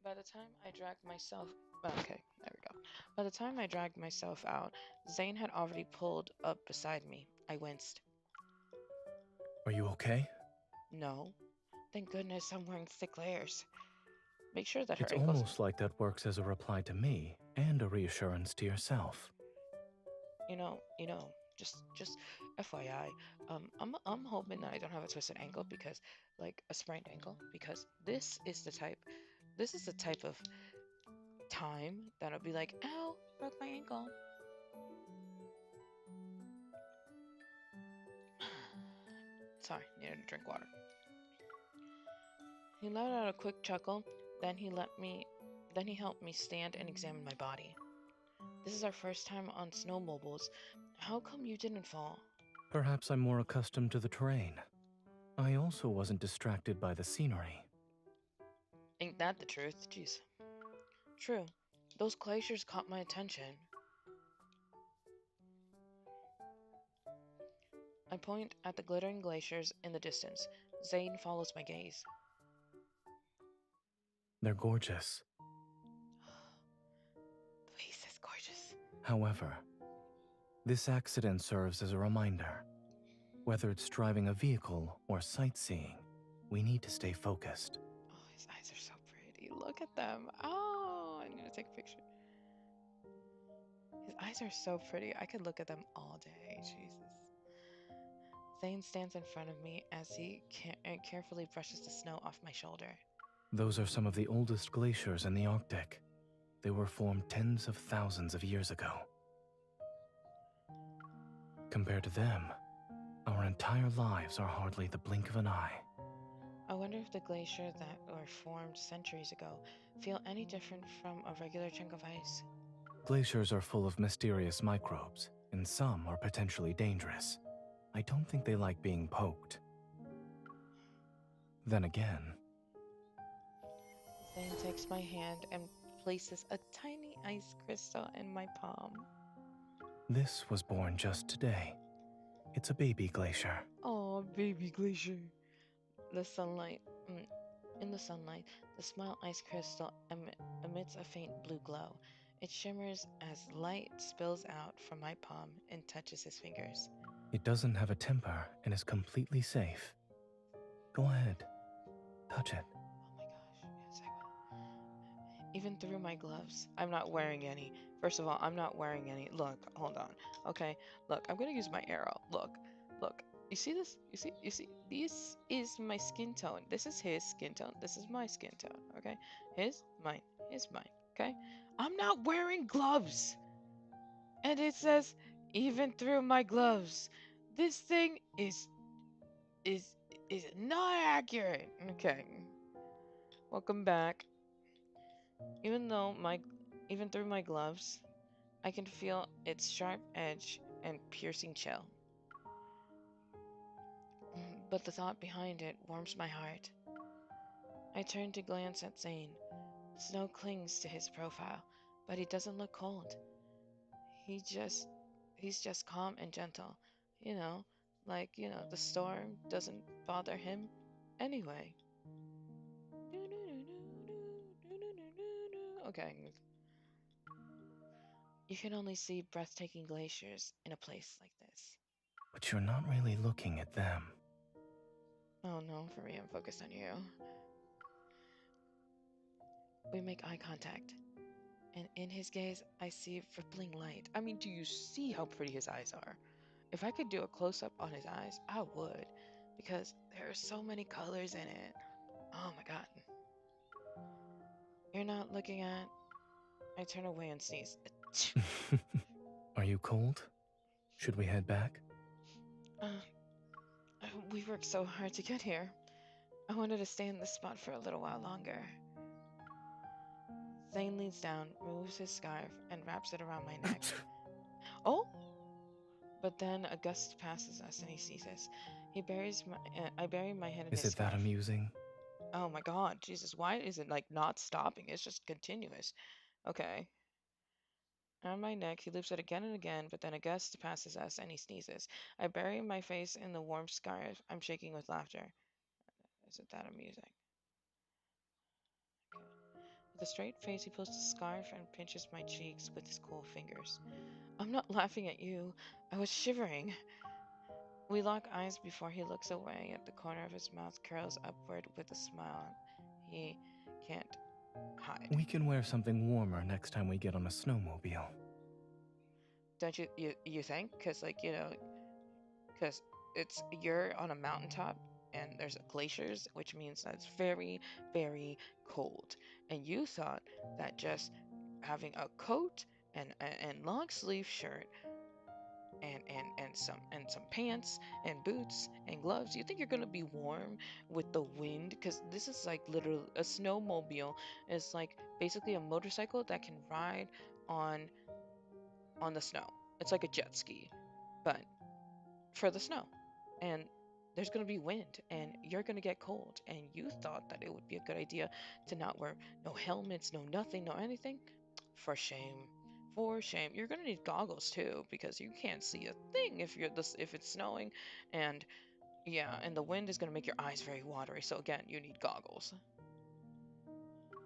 By the time I dragged myself Okay, there we go. By the time I dragged myself out, Zayne had already pulled up beside me. I winced. Are you okay? No. Thank goodness I'm wearing thick layers. Make sure that her It's ankles. almost like that works as a reply to me and a reassurance to yourself. You know, just FYI, I'm hoping that I don't have a twisted ankle because, like, a sprained ankle, because this is the type of time that'll be like, ow, broke my ankle. Sorry, needed to drink water. He let out a quick chuckle, then he helped me stand and examine my body. This is our first time on snowmobiles. How come you didn't fall? Perhaps I'm more accustomed to the terrain. I also wasn't distracted by the scenery. Ain't that the truth? Jeez. True. Those glaciers caught my attention. I point at the glittering glaciers in the distance. Zayne follows my gaze. They're gorgeous. The place is gorgeous. However, this accident serves as a reminder. Whether it's driving a vehicle or sightseeing, we need to stay focused. Oh, his eyes are so pretty. Look at them. Oh, I need to take a picture. His eyes are so pretty. I could look at them all day. Jesus. Zayne stands in front of me as he carefully brushes the snow off my shoulder. Those are some of the oldest glaciers in the Arctic. They were formed tens of thousands of years ago. Compared to them, our entire lives are hardly the blink of an eye. I wonder if the glaciers that were formed centuries ago feel any different from a regular chunk of ice. Glaciers are full of mysterious microbes, and some are potentially dangerous. I don't think they like being poked. Then again, Zayne takes my hand and places a tiny ice crystal in my palm. this was born just today. It's a baby glacier. Oh, baby glacier. The sunlight, in the sunlight, the small ice crystal emits a faint blue glow. It shimmers as light spills out from my palm and touches his fingers. It doesn't have a temper and is completely safe. Go ahead, touch it. Oh my gosh, yes, I will. Even through my gloves, I'm not wearing any. First of all, I'm not wearing any. Look, hold on. Okay, look, I'm gonna use my arrow. Look. You see this? You see? This is my skin tone. This is his skin tone. This is my skin tone. Okay? His, mine. His, mine. Okay? I'm not wearing gloves. And it says, even through my gloves. This thing is not accurate. Okay. Welcome back. Even through my gloves, I can feel its sharp edge and piercing chill. But the thought behind it warms my heart. I turn to glance at Zayne. Snow clings to his profile, but he doesn't look cold. He's just calm and gentle. The storm doesn't bother him anyway. Okay. You can only see breathtaking glaciers in a place like this. But you're not really looking at them. Oh no, for me, I'm focused on you. We make eye contact, and in his gaze, I see rippling light. I mean, do you see how pretty his eyes are? If I could do a close up on his eyes, I would, because there are so many colors in it. Oh my god. You're not looking at. I turn away and sneeze. Are you cold? Should we head back? We worked so hard to get here. I wanted to stay in this spot for a little while longer. Zayne leans down, removes his scarf, and wraps it around my neck. Oh! But then a gust passes us and he ceases. I bury my head in Is his it that scarf. amusing? Oh my god, Jesus, why is it like not stopping? It's just continuous. Okay. On my neck, he loops it again and again, but then a gust passes us and he sneezes. I bury my face in the warm scarf. I'm shaking with laughter. Is it that amusing? Okay. With a straight face, he pulls the scarf and pinches my cheeks with his cool fingers. I'm not laughing at you. I was shivering. We lock eyes before he looks away. At the corner of his mouth curls upward with a smile he can't hide. We can wear something warmer next time we get on a snowmobile. Don't you think? Because because you're on a mountaintop and there's glaciers, which means that it's very, very cold. And you thought that just having a coat and long sleeve shirt and some pants and boots and gloves, you think you're gonna be warm with the wind? Because this is like literally a snowmobile. It's like basically a motorcycle that can ride on the snow. It's like a jet ski, but for the snow. And there's going to be wind and you're going to get cold. And you thought that it would be a good idea to not wear no helmets, no nothing, no anything. For shame. For shame. You're going to need goggles too because you can't see a thing if it's snowing. And yeah, and the wind is going to make your eyes very watery. So again, you need goggles.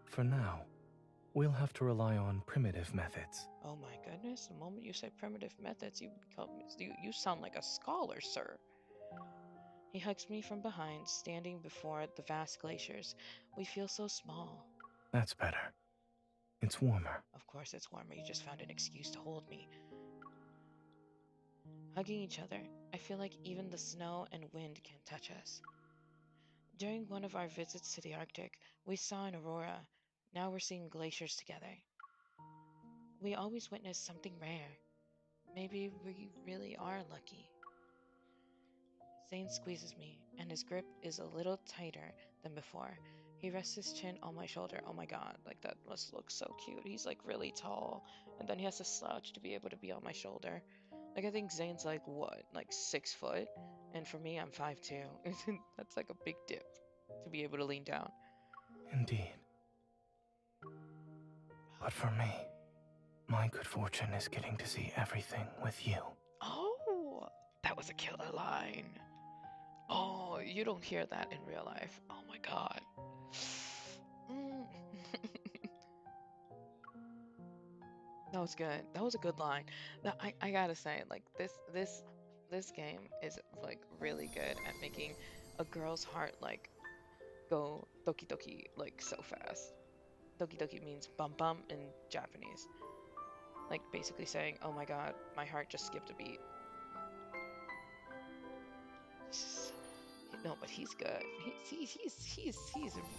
For now, we'll have to rely on primitive methods. Oh my goodness, the moment you say primitive methods, you sound like a scholar, sir. He hugs me from behind, standing before the vast glaciers. We feel so small. That's better. It's warmer. Of course it's warmer, you just found an excuse to hold me. Hugging each other, I feel like even the snow and wind can't touch us. During one of our visits to the Arctic, we saw an aurora. Now we're seeing glaciers together. We always witness something rare. Maybe we really are lucky. Zayne squeezes me, and his grip is a little tighter than before. He rests his chin on my shoulder. Oh my god, like that must look so cute. He's like really tall, and then he has to slouch to be able to be on my shoulder. Like I think Zayne's like what, like 6 foot, and for me I'm 5'2". That's like a big dip to be able to lean down. Indeed. But for me, my good fortune is getting to see everything with you. Oh, that was a killer line. Oh, you don't hear that in real life. Oh my god. Mm. That was good. That was a good line. Now, I gotta say, like this game is like really good at making a girl's heart like go doki doki like so fast. Doki doki means bum bum in Japanese. Like basically saying, "Oh my god, my heart just skipped a beat." No, but he's good. He's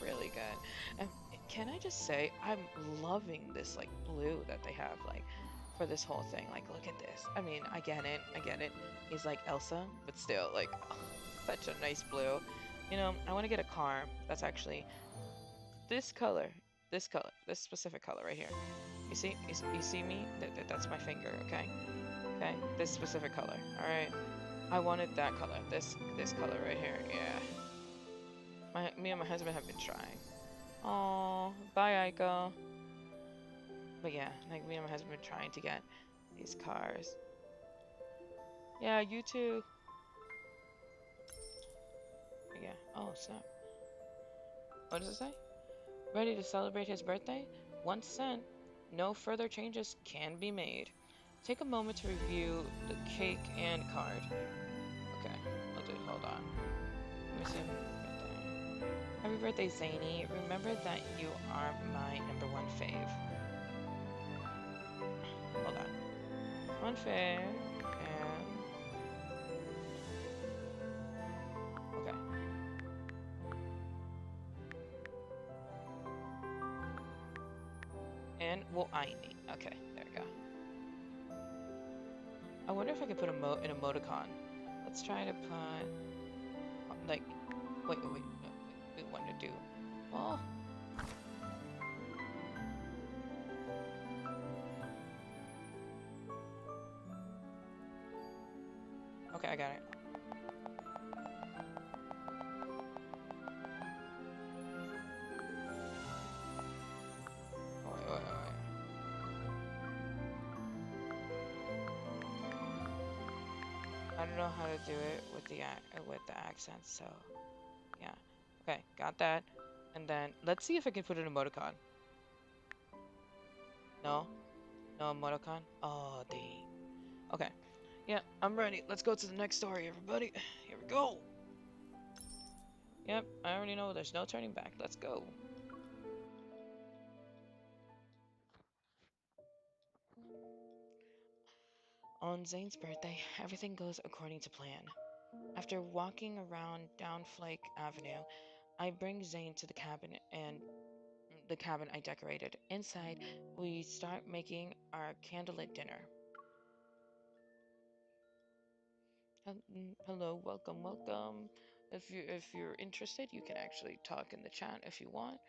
really good. And can I just say, I'm loving this like blue that they have like for this whole thing. Like, look at this. I mean, I get it. He's like Elsa, but still like such a nice blue. You know, I want to get a car that's actually this color, this specific color right here. You see me? That's my finger. Okay, this specific color. All right. I wanted that color. This color right here. Yeah. Me and my husband have been trying. Oh, bye Aiko. But yeah, like me and my husband have been trying to get these cars. Yeah, you too. Yeah. Oh snap. What does it say? Ready to celebrate his birthday? Once sent, no further changes can be made. Take a moment to review the cake and card. Okay, I'll do. Hold on. Let me see. Happy birthday, Zany. Remember that you are my #1 fave. Hold on. One fave, and... Okay. And, well, I need... Okay, there we go. I wonder if I could put an emoticon. Let's try to put... Like... Wait. No, we want to do... Oh... Okay, I got it. Oh, wait. I don't know how to do it with the accent, so yeah. Okay, got that. And then let's see if I can put an emoticon. No emoticon. Oh dang. Okay, yeah, I'm ready. Let's go to the next story, everybody. Here we go. Yep, I already know there's no turning back. Let's go. On Zane's birthday, everything goes according to plan. After walking around down Flake Avenue, I bring Zane to the cabin I decorated. Inside, we start making our candlelit dinner. Hello, welcome. If you're interested, you can actually talk in the chat if you want.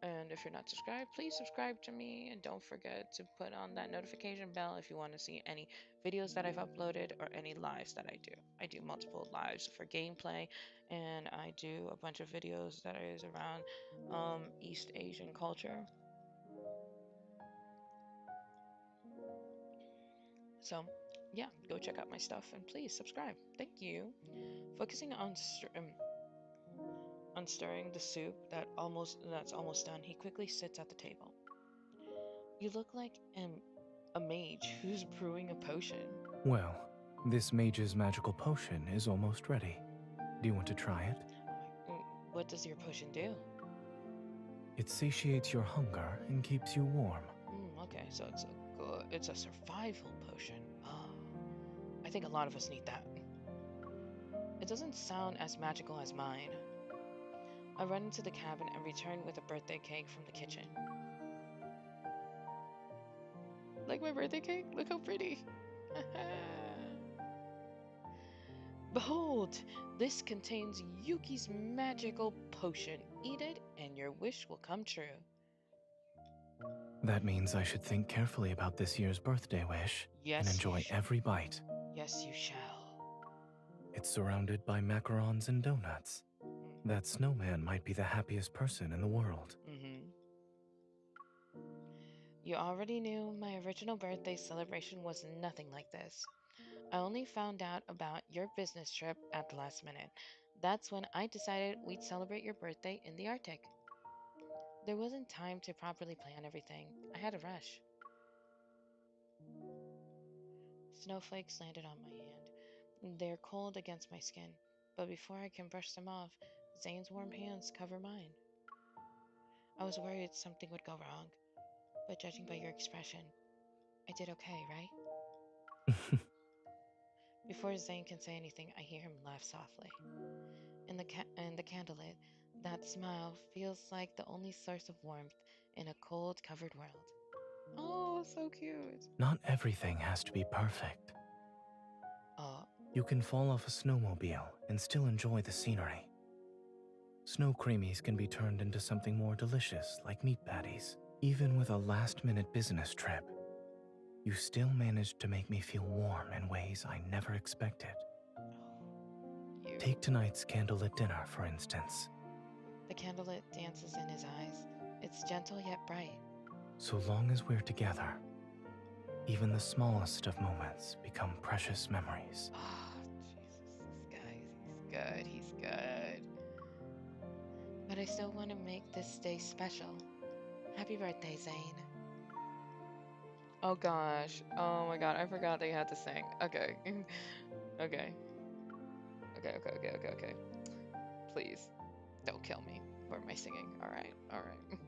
And if you're not subscribed, please subscribe to me, and don't forget to put on that notification bell if you want to see any videos that I've uploaded or any lives that I do. I do multiple lives for gameplay, and I do a bunch of videos that is around East Asian culture. So yeah, go check out my stuff and please subscribe. Thank you. Focusing on stirring the soup that's almost done, he quickly sits at the table. You look like a mage who's brewing a potion. Well, this mage's magical potion is almost ready. Do you want to try it? What does your potion do? It satiates your hunger and keeps you warm. Okay, so it's a survival potion. Oh, I think a lot of us need that. It doesn't sound as magical as mine. I run into the cabin and return with a birthday cake from the kitchen. Like my birthday cake? Look how pretty. Behold, this contains Yuki's magical potion. Eat it and your wish will come true. That means I should think carefully about this year's birthday wish and enjoy every bite. Yes, you shall. It's surrounded by macarons and donuts. That snowman might be the happiest person in the world. You already knew my original birthday celebration was nothing like this. I only found out about your business trip at the last minute. That's when I decided we'd celebrate your birthday in the Arctic. There wasn't time to properly plan everything. I had a rush. Snowflakes landed on my hand. They're cold against my skin, but before I can brush them off, Zane's warm hands cover mine. I was worried something would go wrong, but judging by your expression, I did okay, right? Before Zane can say anything, I hear him laugh softly. In the candlelit, that smile feels like the only source of warmth in a cold, covered world. Oh, so cute. Not everything has to be perfect. You can fall off a snowmobile and still enjoy the scenery. Snow creamies can be turned into something more delicious, like meat patties. Even with a last-minute business trip, you still managed to make me feel warm in ways I never expected. Take tonight's candlelit dinner, for instance. The candlelit dances in his eyes. It's gentle yet bright. So long as we're together, even the smallest of moments become precious memories. Oh, Jesus, this guy, he's good. But I still want to make this day special. Happy birthday, Zane. Oh gosh. Oh my god, I forgot they had to sing. Okay. Okay. Please. Don't kill me for my singing. All right, all right.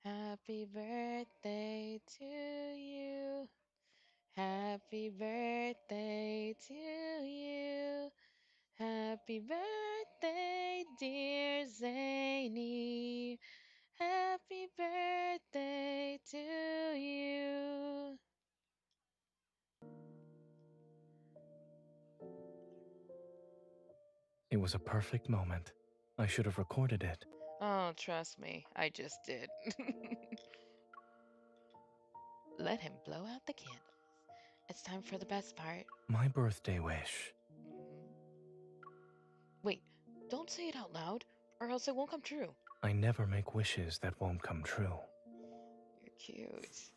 Happy birthday to you. Happy birthday to you. Happy birthday, dear Zayne. Happy birthday to you. It was a perfect moment. I should have recorded it. Oh, trust me, I just did. Let him blow out the candles. It's time for the best part. My birthday wish. Mhm. Wait, don't say it out loud, or else it won't come true. I never make wishes that won't come true. You're cute.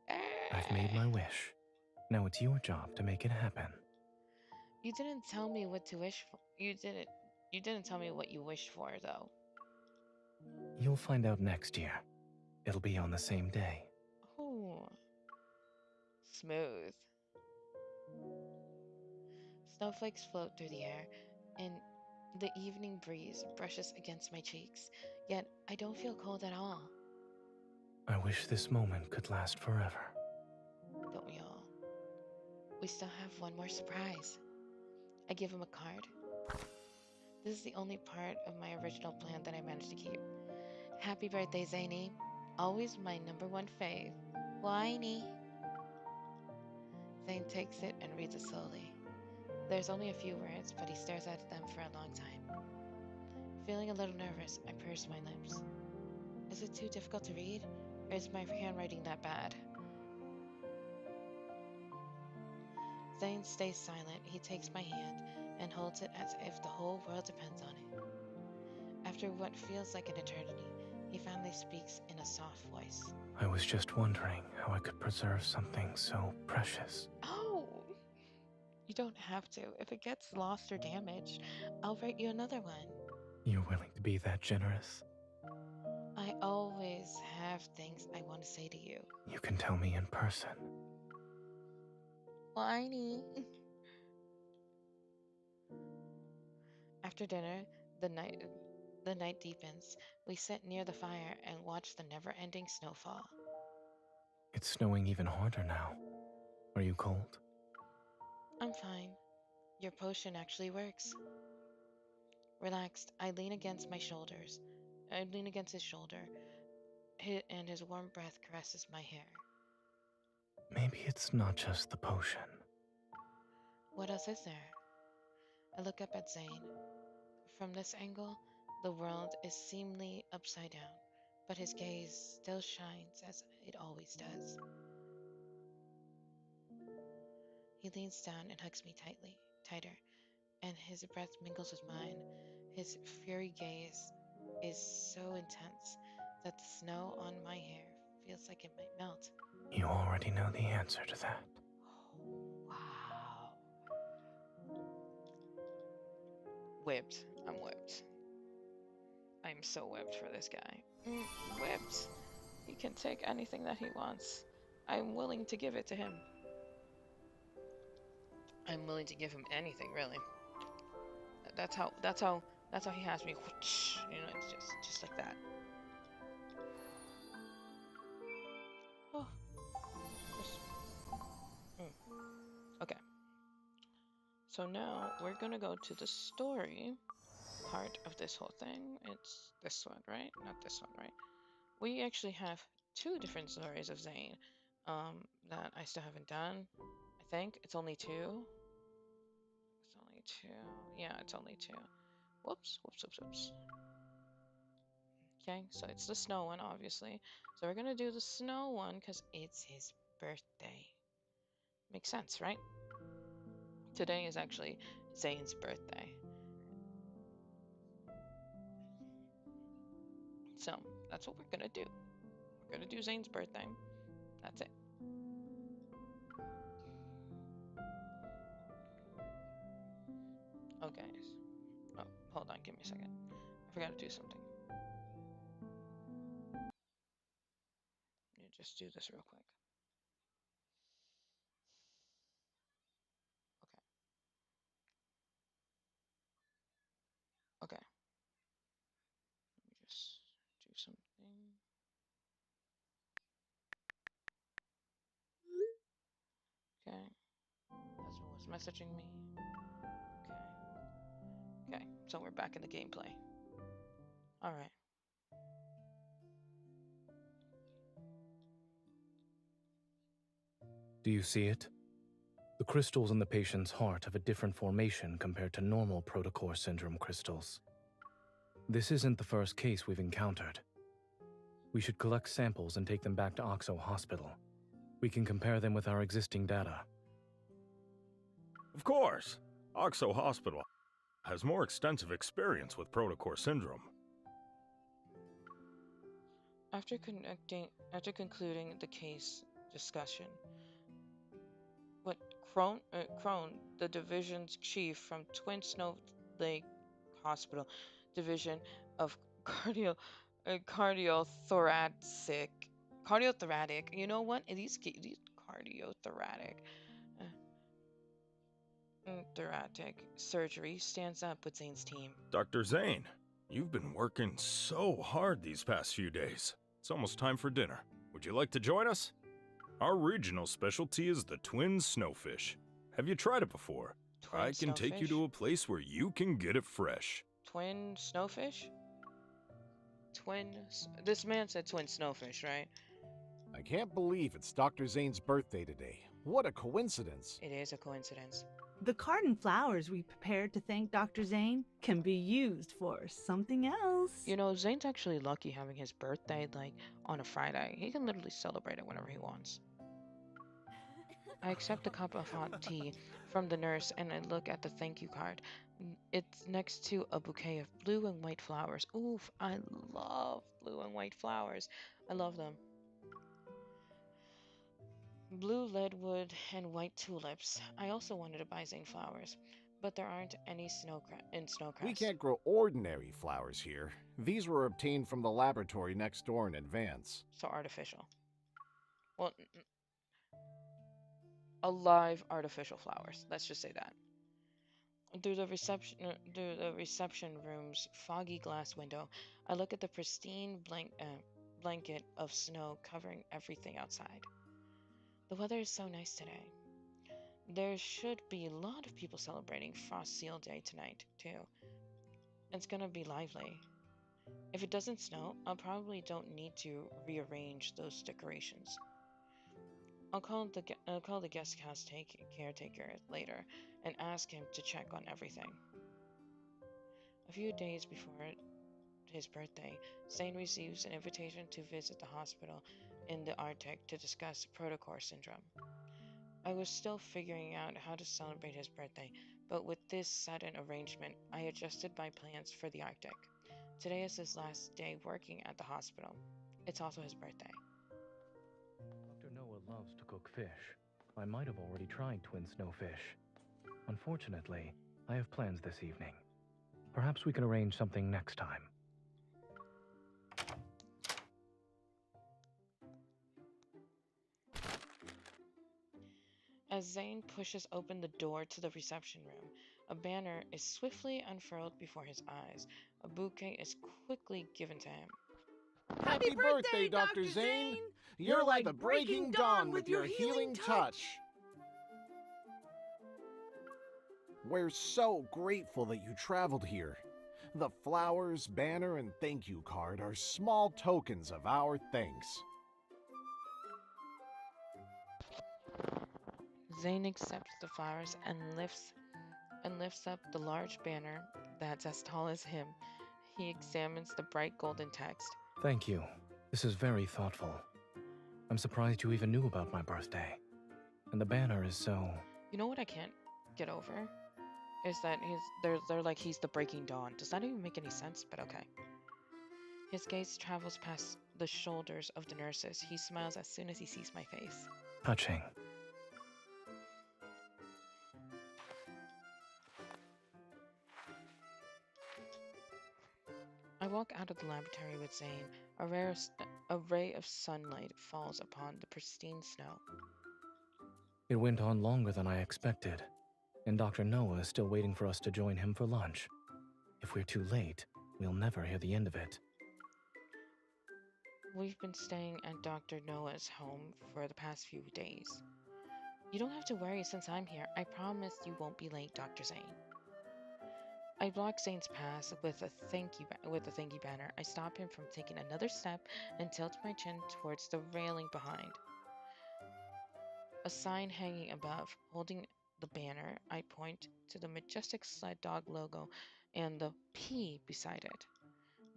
I've made my wish. Now it's your job to make it happen. You didn't tell me what to wish for. You didn't. You didn't tell me what you wished for, though. You'll find out next year. It'll be on the same day. Ooh, smooth. Snowflakes float through the air, and the evening breeze brushes against my cheeks. Yet I don't feel cold at all. I wish this moment could last forever. Don't we all? We still have one more surprise. I give him a card. This is the only part of my original plan that I managed to keep. Happy birthday, Zayne. Always my number one fave. Whiny. Zayne takes it and reads it slowly. There's only a few words, but he stares at them for a long time. Feeling a little nervous, I purse my lips. Is it too difficult to read? Or is my handwriting that bad? Zayne stays silent. He takes my hand and holds it as if the whole world depends on it. After what feels like an eternity, he finally speaks in a soft voice. I was just wondering how I could preserve something so precious. Oh! You don't have to. If it gets lost or damaged, I'll write you another one. You're willing to be that generous? I always have things I want to say to you. You can tell me in person. Whiny. After dinner, the night deepens. We sit near the fire and watch the never-ending snowfall. It's snowing even harder now. Are you cold? I'm fine. Your potion actually works. Relaxed, I lean against my shoulders. I lean against his shoulder, and his warm breath caresses my hair. Maybe it's not just the potion. What else is there? I look up at Zayne. From this angle, the world is seemingly upside down, but his gaze still shines as it always does. He leans down and hugs me tighter, and his breath mingles with mine. His fury gaze is so intense that the snow on my hair feels like it might melt. You already know the answer to that. Wow. Whipped. I'm whipped. I'm so whipped for this guy. Whipped. He can take anything that he wants. I'm willing to give it to him. I'm willing to give him anything, really. That's how he has me. You know, it's just like that. Oh. Okay. So now we're gonna go to the story part of this whole thing. It's this one, right? Not this one, right? We actually have two different stories of Zayne that I still haven't done. I think it's only two. It's only two. Yeah, it's only two. Whoops. Okay, so it's the snow one, obviously. So we're gonna do the snow one because it's his birthday. Makes sense, right? Today is actually Zayne's birthday. So that's what we're gonna do. We're gonna do Zayne's birthday. That's it. Okay. Oh, hold on, give me a second. I forgot to do something. Let me just do this real quick. Okay. It's messaging me. Okay. Okay, so we're back in the gameplay. Alright. Do you see it? The crystals in the patient's heart have a different formation compared to normal protocore syndrome crystals. This isn't the first case we've encountered. We should collect samples and take them back to Oxo Hospital. We can compare them with our existing data. Of course. Oxo Hospital has more extensive experience with protocore syndrome. After concluding the case discussion, Crone, the division's chief from Twin Snow Lake Hospital Division of Cardiothoracic. You know what? These cardiothoracic. Thoracic surgery stands up with Zayne's team. Dr. Zayne, you've been working so hard these past few days. It's almost time for dinner. Would you like to join us? Our regional specialty is the twin snowfish. Have you tried it before? I can take you to a place where you can get it fresh. Twin snowfish? This man said twin snowfish, right? I can't believe it's Dr. Zayne's birthday today. What a coincidence. It is a coincidence. The carton flowers we prepared to thank Dr. Zayne can be used for something else. You know, Zayne's actually lucky having his birthday, like, on a Friday. He can literally celebrate it whenever he wants. I accept a cup of hot tea from the nurse and I look at the thank you card. It's next to a bouquet of blue and white flowers. Oof, I love blue and white flowers. I love them. Blue leadwood and white tulips. I also wanted to buy Zayne flowers, but there aren't any in Snowcrest. We can't grow ordinary flowers here. These were obtained from the laboratory next door in advance. So artificial. Well, alive artificial flowers. Let's just say that. Through the reception room's foggy glass window, I look at the pristine blanket of snow covering everything outside. The weather is so nice today. There should be a lot of people celebrating Frost Seal Day tonight, too. It's gonna be lively. If it doesn't snow, I'll probably don't need to rearrange those decorations. I'll call the guest house caretaker later and ask him to check on everything. A few days before his birthday, Zayne receives an invitation to visit the hospital in the Arctic to discuss protocore syndrome. I was still figuring out how to celebrate his birthday, but with this sudden arrangement, I adjusted my plans for the Arctic. Today is his last day working at the hospital. It's also his birthday. Dr. Noah loves to cook fish. I might have already tried twin snowfish. Unfortunately, I have plans this evening. Perhaps we can arrange something next time. As Zayne pushes open the door to the reception room, a banner is swiftly unfurled before his eyes. A bouquet is quickly given to him. Happy birthday, Dr. Zayne! You're like the breaking dawn with your healing touch. We're so grateful that you traveled here. The flowers, banner, and thank you card are small tokens of our thanks. Zayne accepts the flowers and lifts up the large banner that's as tall as him. He examines the bright golden text. Thank you. This is very thoughtful. I'm surprised you even knew about my birthday. And the banner is so... You know what I can't get over? Is that they're like he's the breaking dawn. Does that even make any sense? But okay. His gaze travels past the shoulders of the nurses. He smiles as soon as he sees my face. touching. I walk out of the laboratory with Zayne. A ray of sunlight falls upon the pristine snow. It went on longer than I expected, and Dr. Noah is still waiting for us to join him for lunch. If we're too late, we'll never hear the end of it. We've been staying at Dr. Noah's home for the past few days. You don't have to worry since I'm here. I promise you won't be late, Dr. Zayne. I block Zayne's pass with a thank you banner. I stop him from taking another step and tilt my chin towards the railing behind. A sign hanging above. Holding the banner, I point to the majestic sled dog logo and the P beside it.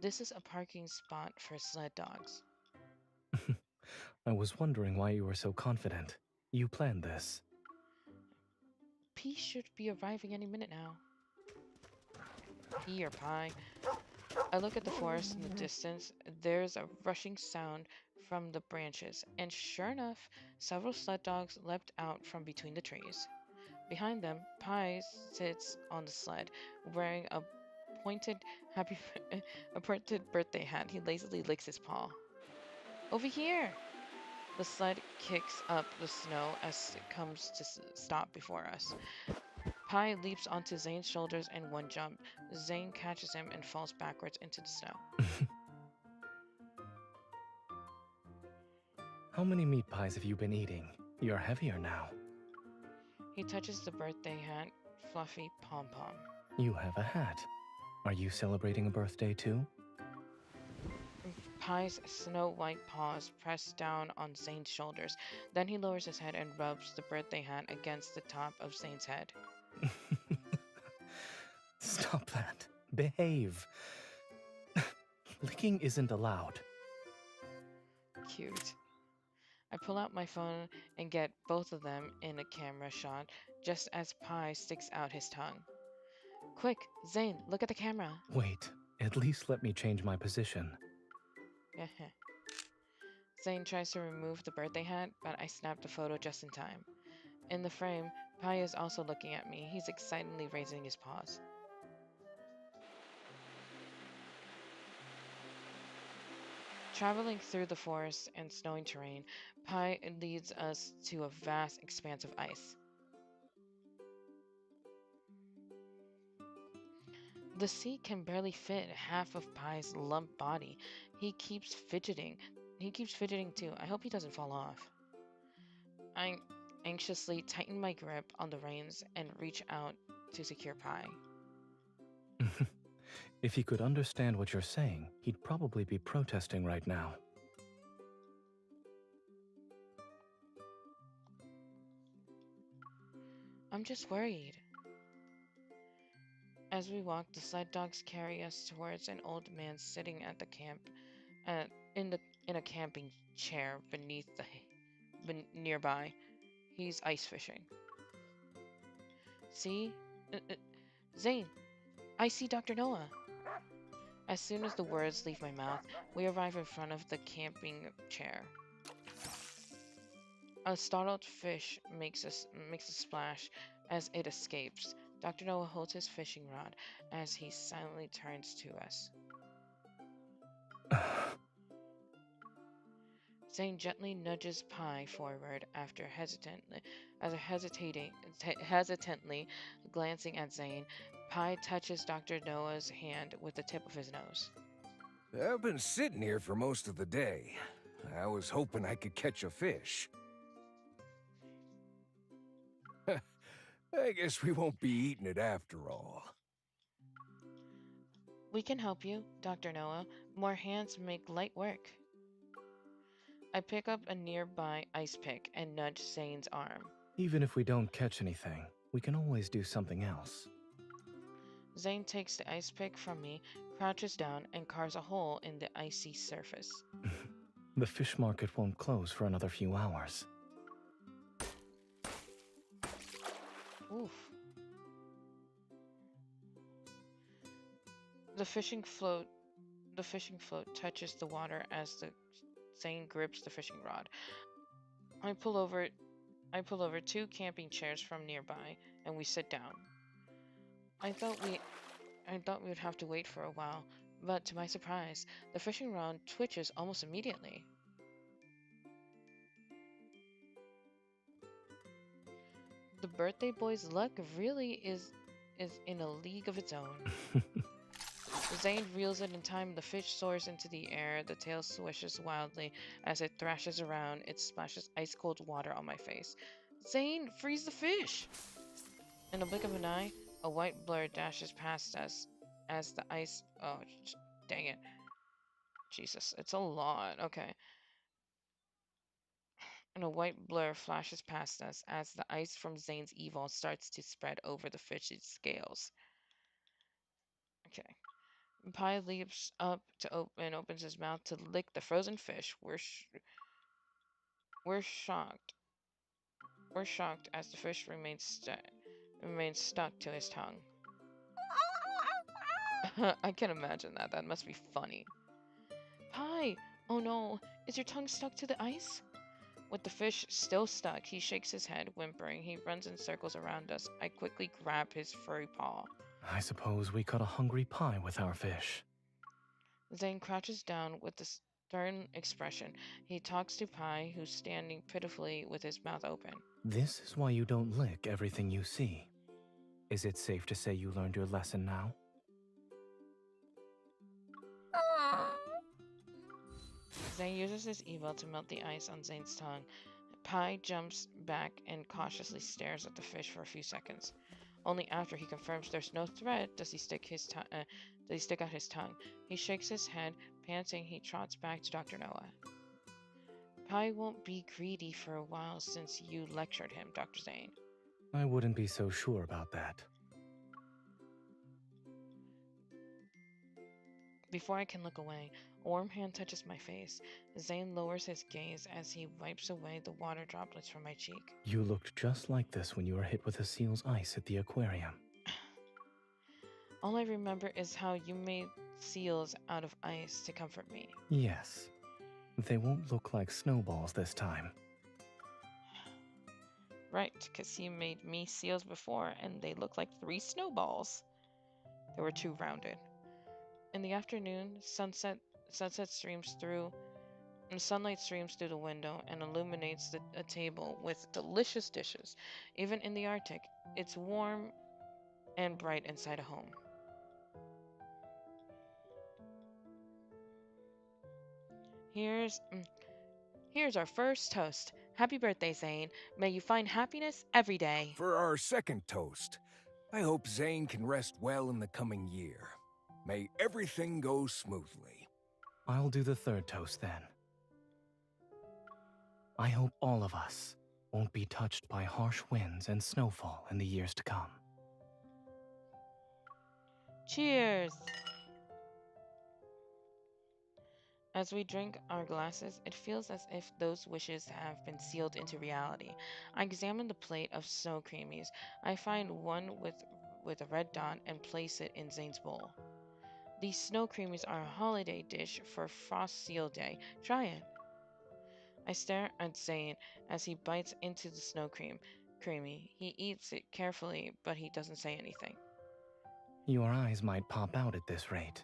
This is a parking spot for sled dogs. I was wondering why you were so confident. You planned this. P should be arriving any minute now. P or pie. I look at the forest in the distance. There's a rushing sound from the branches, and sure enough, several sled dogs leapt out from between the trees. Behind them, Pie sits on the sled, wearing a pointed a pointed birthday hat. He lazily licks his paw. Over here! The sled kicks up the snow as it comes to stop before us. Pie leaps onto Zayne's shoulders in one jump. Zayne catches him and falls backwards into the snow. How many meat pies have you been eating? You're heavier now. He touches the birthday hat, fluffy pom-pom. You have a hat. Are you celebrating a birthday too? Pie's snow-white paws press down on Zayne's shoulders. Then he lowers his head and rubs the birthday hat against the top of Zayne's head. Stop that. Behave. Licking isn't allowed. Cute. I pull out my phone and get both of them in a camera shot just as Pie sticks out his tongue. Quick, Zayne, look at the camera. Wait, at least let me change my position. Zayne tries to remove the birthday hat, but I snap the photo just in time. In the frame, Pie is also looking at me. He's excitedly raising his paws. Traveling through the forest and snowy terrain, Pie leads us to a vast expanse of ice. The sea can barely fit half of Pie's lump body. He keeps fidgeting. He keeps fidgeting too. I hope he doesn't fall off. I anxiously tighten my grip on the reins and reach out to secure Pie. If he could understand what you're saying, he'd probably be protesting right now. I'm just worried. As we walk, the sled dogs carry us towards an old man sitting at the camp, in a camping chair nearby. He's ice fishing. See, Zayne, I see Dr. Noah. As soon as the words leave my mouth, we arrive in front of the camping chair. A startled fish makes a splash as it escapes. Dr. Noah holds his fishing rod as he silently turns to us. Zayne gently nudges Pie forward after hesitantly glancing at Zayne. Pie touches Dr. Noah's hand with the tip of his nose. I've been sitting here for most of the day. I was hoping I could catch a fish. I guess we won't be eating it after all. We can help you, Dr. Noah. More hands make light work. I pick up a nearby ice pick and nudge Zayne's arm. Even if we don't catch anything, we can always do something else. Zayne takes the ice pick from me, crouches down, and carves a hole in the icy surface. The fish market won't close for another few hours. Oof. The fishing float touches the water as Zayne grips the fishing rod. I pull over 2 camping chairs from nearby, and we sit down. I thought we would have to wait for a while, but to my surprise, the fishing rod twitches almost immediately. The birthday boy's luck really is in a league of its own. Zayne reels it in time. The fish soars into the air. The tail swishes wildly as it thrashes around. It splashes ice-cold water on my face. Zayne, freeze the fish! In a blink of an eye, a white blur dashes past us as the ice. Oh, dang it. Jesus, it's a lot. Okay. And a white blur flashes past us as the ice from Zayne's evil starts to spread over the fish's scales. Okay. Pi leaps up to open, opens his mouth to lick the frozen fish. We're shocked. We're shocked as the fish remains stuck to his tongue. I can imagine that. That must be funny. Pi! Oh no, is your tongue stuck to the ice? With the fish still stuck, he shakes his head, whimpering. He runs in circles around us. I quickly grab his furry paw. I suppose we caught a hungry pie with our fish. Zayne crouches down with a stern expression. He talks to Pi, who's standing pitifully with his mouth open. This is why you don't lick everything you see. Is it safe to say you learned your lesson now? Zayne uses his evil to melt the ice on Zayne's tongue. Pi jumps back and cautiously stares at the fish for a few seconds. Only after he confirms there's no threat does he stick out his tongue. He shakes his head, panting. He trots back to Dr. Noah. Pi won't be greedy for a while since you lectured him, Dr. Zayne. I wouldn't be so sure about that. Before I can look away, a warm hand touches my face. Zayne lowers his gaze as he wipes away the water droplets from my cheek. You looked just like this when you were hit with a seal's ice at the aquarium. All I remember is how you made seals out of ice to comfort me. Yes. They won't look like snowballs this time. Right, because he made me seals before, and they looked like 3 snowballs. They were too rounded. In the afternoon, sunlight streams through the window and illuminates a table with delicious dishes. Even in the Arctic, it's warm and bright inside a home. Here's our first toast. Happy birthday, Zayne. May you find happiness every day. For our second toast, I hope Zayne can rest well in the coming year. May everything go smoothly. I'll do the third toast then. I hope all of us won't be touched by harsh winds and snowfall in the years to come. Cheers! As we drink our glasses, it feels as if those wishes have been sealed into reality. I examine the plate of snow creamies. I find one with a red dot and place it in Zayne's bowl. These snow creamies are a holiday dish for Frost Seal Day. Try it. I stare at Zayne as he bites into the snow creamy. He eats it carefully, but he doesn't say anything. Your eyes might pop out at this rate.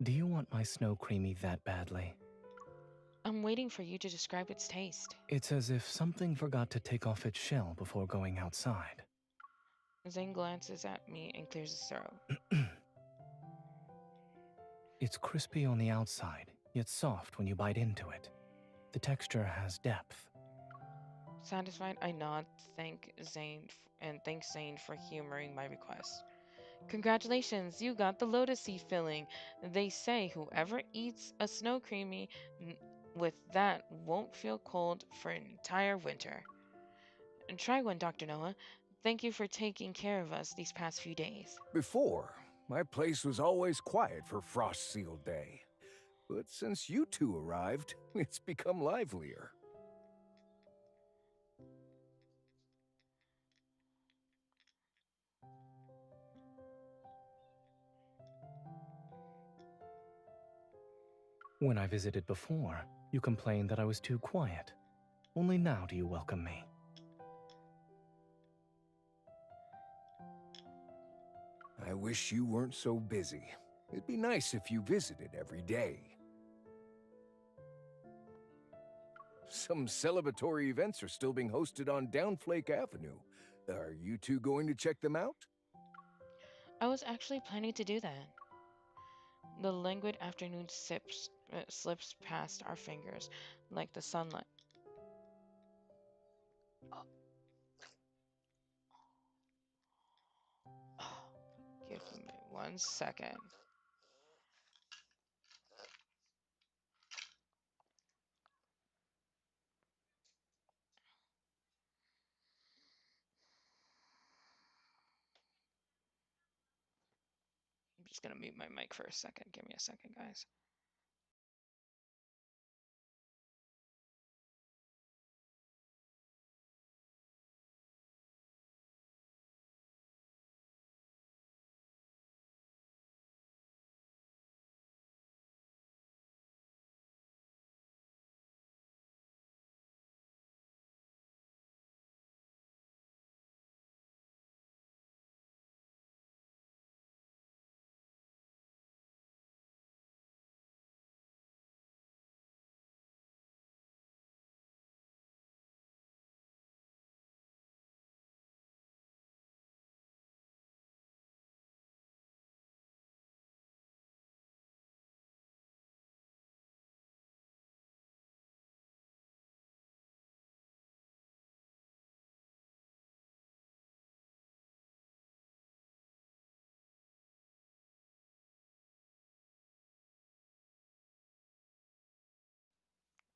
Do you want my snow creamy that badly? I'm waiting for you to describe its taste. It's as if something forgot to take off its shell before going outside. Zayne glances at me and clears his throat. It's crispy on the outside, yet soft when you bite into it. The texture has depth. Satisfied, I nod, thank Zayne for humoring my request. Congratulations, you got the lotus seed filling. They say whoever eats a snow creamy with that won't feel cold for an entire winter. And try one, Dr. Noah. Thank you for taking care of us these past few days. Before, my place was always quiet for Frost Seal Day. But since you two arrived, it's become livelier. When I visited before, you complained that I was too quiet. Only now do you welcome me. I wish you weren't so busy. It'd be nice if you visited every day. Some celebratory events are still being hosted on Downflake Avenue. Are you two going to check them out? I was actually planning to do that. The languid afternoon slips past our fingers like the sunlight. 1 second. I'm just gonna mute my mic for a second. Give me a second, guys.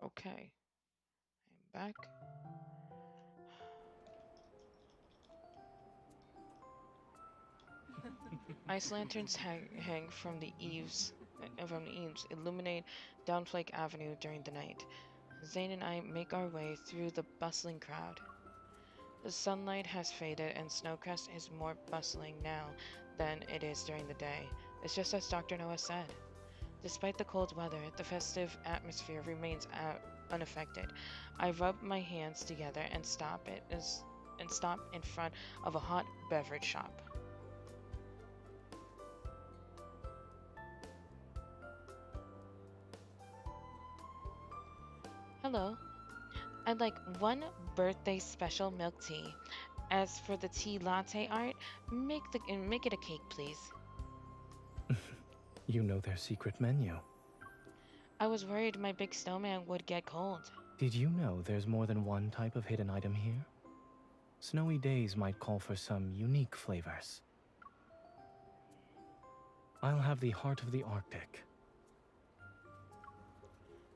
Okay, I'm back. Ice lanterns hang from the eaves, illuminate Downflake Avenue during the night. Zayne and I make our way through the bustling crowd. The sunlight has faded and Snowcrest is more bustling now than it is during the day. It's just as Dr. Noah said. Despite the cold weather, the festive atmosphere remains unaffected. I rub my hands together and stop in front of a hot beverage shop. Hello. I'd like 1 birthday special milk tea. As for the tea latte art, make it a cake, please. You know their secret menu. I was worried my big snowman would get cold. Did you know there's more than one type of hidden item here? Snowy days might call for some unique flavors. I'll have the Heart of the Arctic.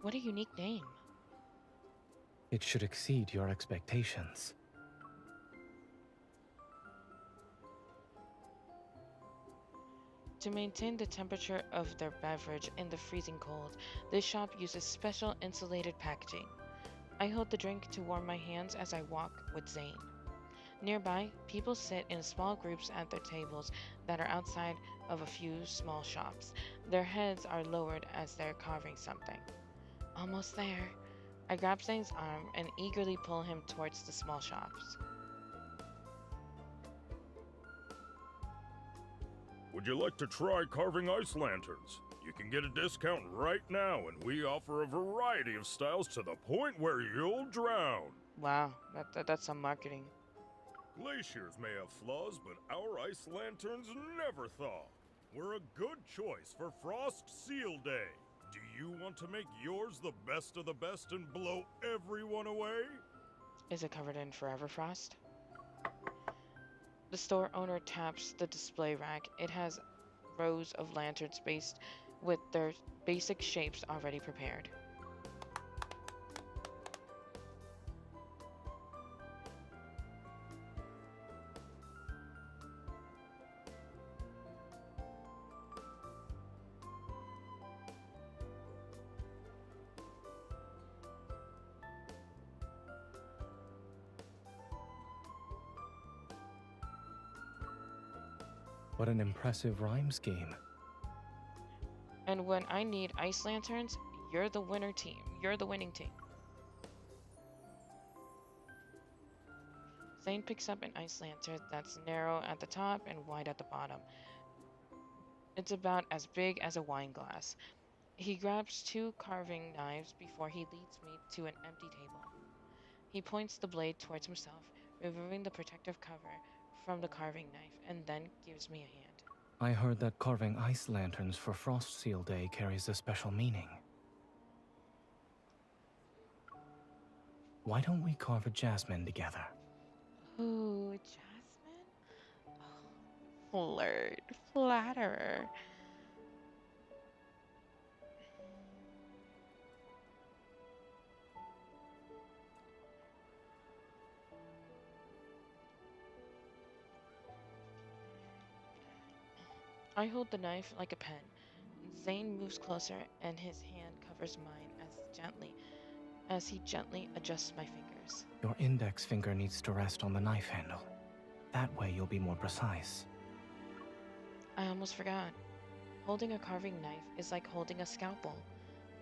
What a unique name. It should exceed your expectations. To maintain the temperature of their beverage in the freezing cold, this shop uses special insulated packaging. I hold the drink to warm my hands as I walk with Zayne. Nearby, people sit in small groups at their tables that are outside of a few small shops. Their heads are lowered as they're carving something. Almost there. I grab Zayne's arm and eagerly pull him towards the small shops. Would you like to try carving ice lanterns? You can get a discount right now, and we offer a variety of styles to the point where you'll drown. Wow, that's some marketing. Glaciers may have flaws, but our ice lanterns never thaw. We're a good choice for Frost Seal Day. Do you want to make yours the best of the best and blow everyone away? Is it covered in forever frost? The store owner taps the display rack. It has rows of lanterns based with their basic shapes already prepared. What an impressive rhyme scheme. And when I need ice lanterns, you're the winner team. You're the winning team. Zayne picks up an ice lantern that's narrow at the top and wide at the bottom. It's about as big as a wine glass. He grabs 2 carving knives before he leads me to an empty table. He points the blade towards himself, removing the protective cover from the carving knife, and then gives me a hand. I heard that carving ice lanterns for Frost Seal Day carries a special meaning. Why don't we carve a jasmine together? Ooh, jasmine? Oh, Flirt. Flatterer. I hold the knife like a pen. Zane moves closer and his hand covers mine as he gently adjusts my fingers. Your index finger needs to rest on the knife handle. That way you'll be more precise. I almost forgot. Holding a carving knife is like holding a scalpel.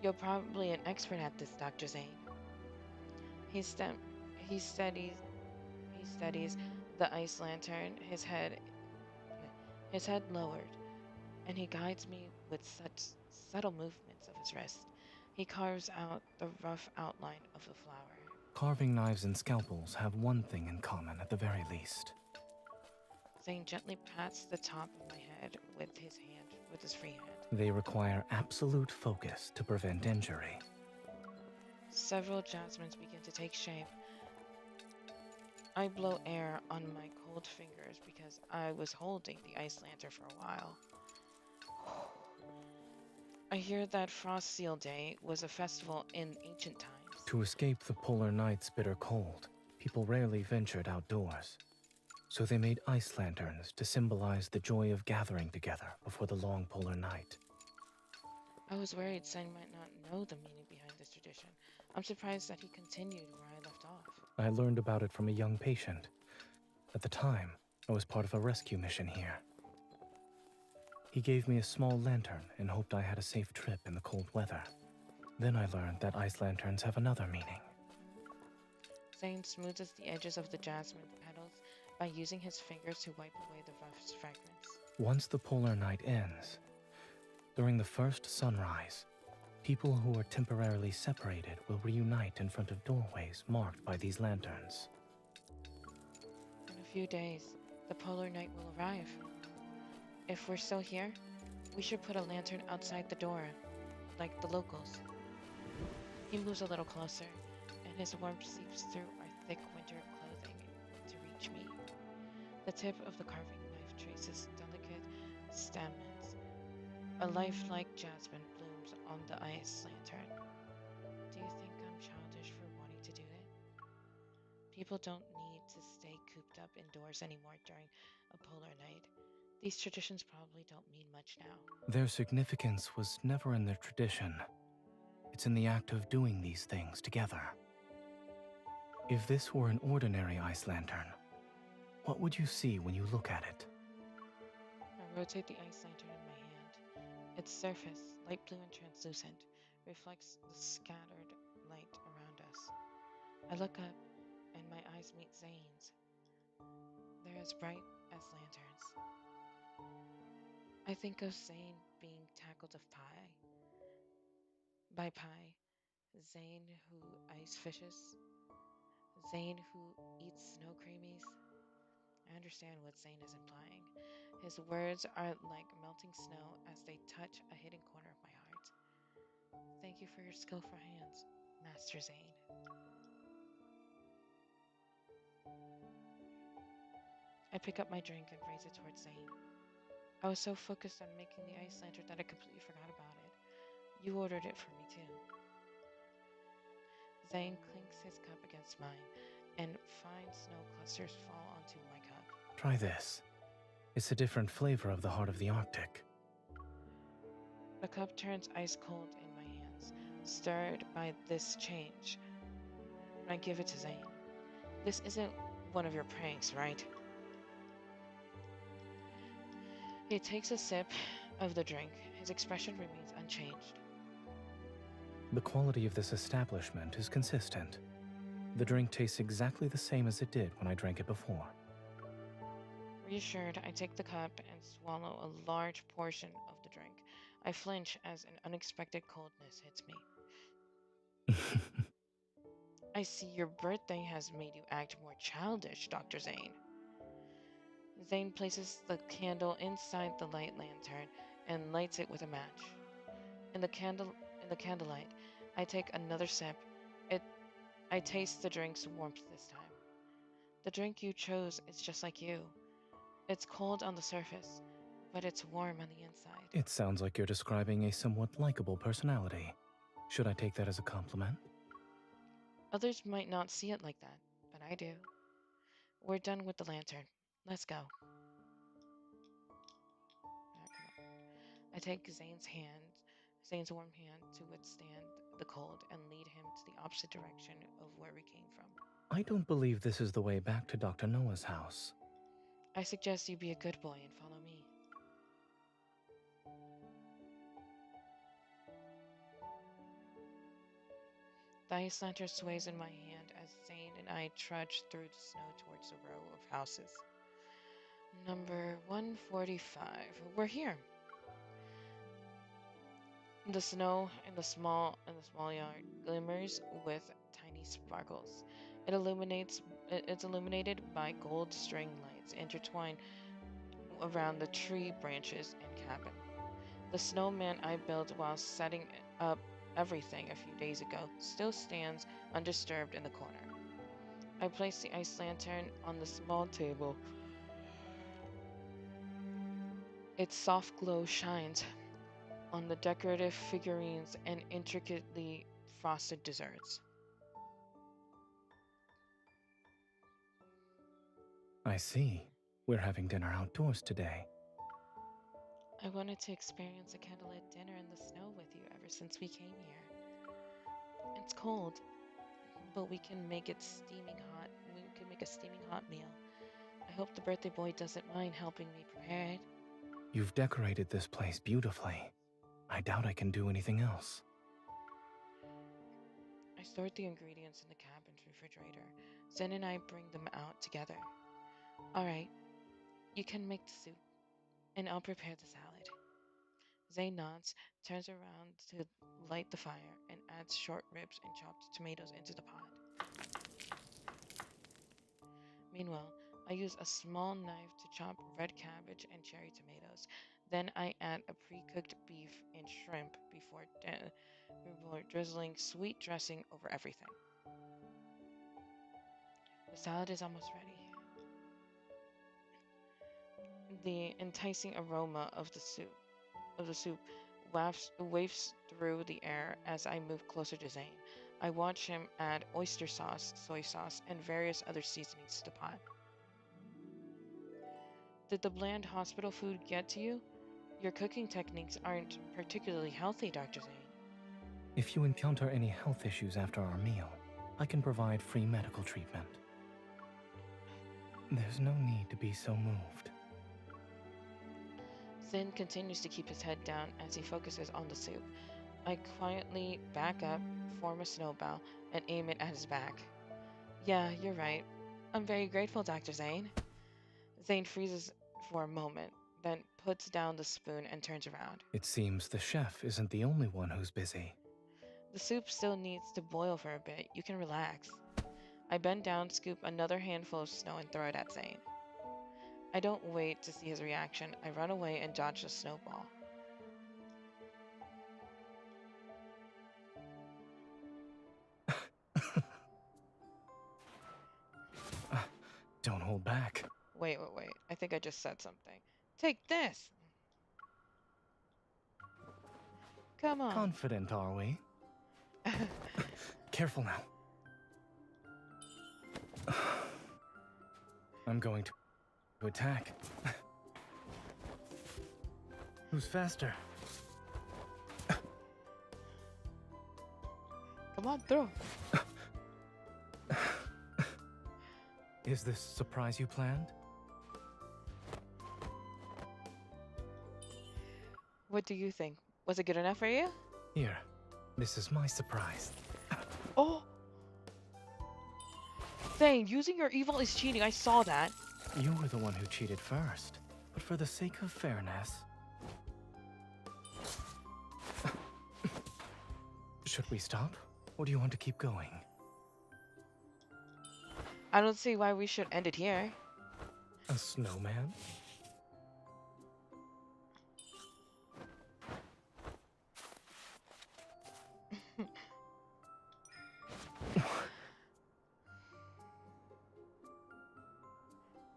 You're probably an expert at this, Dr. Zane. He stem he steadies the ice lantern, his head lowered, and he guides me with such subtle movements of his wrist. He carves out the rough outline of a flower. Carving knives and scalpels have one thing in common at the very least. Zane gently pats the top of my head with his free hand. They require absolute focus to prevent injury. Several jasmines begin to take shape. I blow air on my cold fingers because I was holding the ice lantern for a while. I hear that Frost Seal Day was a festival in ancient times. To escape the polar night's bitter cold, people rarely ventured outdoors. So they made ice lanterns to symbolize the joy of gathering together before the long polar night. I was worried Zane might not know the meaning behind this tradition. I'm surprised that he continued where I left off. I learned about it from a young patient. At the time, I was part of a rescue mission here. He gave me a small lantern and hoped I had a safe trip in the cold weather. Then I learned that ice lanterns have another meaning. Zane smooths the edges of the jasmine petals by using his fingers to wipe away the rough fragments. Once the polar night ends, during the first sunrise, people who are temporarily separated will reunite in front of doorways marked by these lanterns. In a few days, the polar night will arrive. If we're still here, we should put a lantern outside the door, like the locals. He moves a little closer, and his warmth seeps through our thick winter clothing to reach me. The tip of the carving knife traces delicate stamens. A lifelike jasmine blooms on the ice lantern. Do you think I'm childish for wanting to do it? People don't need to stay cooped up indoors anymore during a polar night. These traditions probably don't mean much now. Their significance was never in their tradition. It's in the act of doing these things together. If this were an ordinary ice lantern, what would you see when you look at it? I rotate the ice lantern in my hand. Its surface, light blue and translucent, reflects the scattered light around us. I look up, and my eyes meet Zane's. They're as bright as lanterns. I think of Zane being tackled of pie. By pie, Zane who ice fishes, Zane who eats snow creamies. I understand what Zane is implying. His words are like melting snow as they touch a hidden corner of my heart. Thank you for your skillful hands, Master Zane. I pick up my drink and raise it towards Zane. I was so focused on making the ice lantern that I completely forgot about it. You ordered it for me too. Zane clinks his cup against mine, and fine snow clusters fall onto my cup. Try this. It's a different flavor of the heart of the Arctic. The cup turns ice cold in my hands, stirred by this change. I give it to Zane. This isn't one of your pranks, right? He takes a sip of the drink. His expression remains unchanged. The quality of this establishment is consistent. The drink tastes exactly the same as it did when I drank it before. Reassured, I take the cup and swallow a large portion of the drink. I flinch as an unexpected coldness hits me. I see your birthday has made you act more childish, Dr. Zane. Zane places the candle inside the light lantern and lights it with a match. In the candlelight, I take another sip. I taste the drink's warmth this time. The drink you chose is just like you. It's cold on the surface, but it's warm on the inside. It sounds like you're describing a somewhat likable personality. Should I take that as a compliment? Others might not see it like that, but I do. We're done with the lantern. Let's go. Come on. I take Zayne's warm hand to withstand the cold and lead him to the opposite direction of where we came from. I don't believe this is the way back to Dr. Noah's house. I suggest you be a good boy and follow me. The ice lantern sways in my hand as Zayne and I trudge through the snow towards the row of houses. Number 145. We're here. The snow in the small yard glimmers with tiny sparkles. It's illuminated by gold string lights intertwined around the tree branches and cabin. The snowman I built while setting up everything a few days ago still stands undisturbed in the corner. I place the ice lantern on the small table. Its soft glow shines on the decorative figurines and intricately frosted desserts. I see. We're having dinner outdoors today. I wanted to experience a candlelit dinner in the snow with you ever since we came here. It's cold, but we can make it steaming hot. We can make a steaming hot meal. I hope the birthday boy doesn't mind helping me prepare it. You've decorated this place beautifully. I doubt I can do anything else. I stored the ingredients in the cabin's refrigerator. Zen and I bring them out together. All right, you can make the soup, and I'll prepare the salad. Zayne nods, turns around to light the fire, and adds short ribs and chopped tomatoes into the pot. Meanwhile, I use a small knife to chop red cabbage and cherry tomatoes. Then I add a pre-cooked beef and shrimp before drizzling sweet dressing over everything. The salad is almost ready. The enticing aroma of the soup wafts through the air as I move closer to Zayne. I watch him add oyster sauce, soy sauce, and various other seasonings to the pot. Did the bland hospital food get to you? Your cooking techniques aren't particularly healthy, Dr. Zayne. If you encounter any health issues after our meal, I can provide free medical treatment. There's no need to be so moved. Zayne continues to keep his head down as he focuses on the soup. I quietly back up, form a snowball, and aim it at his back. Yeah, you're right. I'm very grateful, Dr. Zayne. Zayne freezes for a moment, then puts down the spoon and turns around. It seems the chef isn't the only one who's busy. The soup still needs to boil for a bit. You can relax. I bend down, scoop another handful of snow, and throw it at Zayne. I don't wait to see his reaction. I run away and dodge the snowball. Don't hold back. Wait. I think I just said something. Take this! Come on. Confident, are we? Careful now. I'm going to attack. Who's faster? Come on, throw. Is this a surprise you planned? What do you think? Was it good enough for you? Here, this is my surprise. Oh! Zayne, using your evil is cheating. I saw that. You were the one who cheated first, but for the sake of fairness... Should we stop, or do you want to keep going? I don't see why we should end it here. A snowman?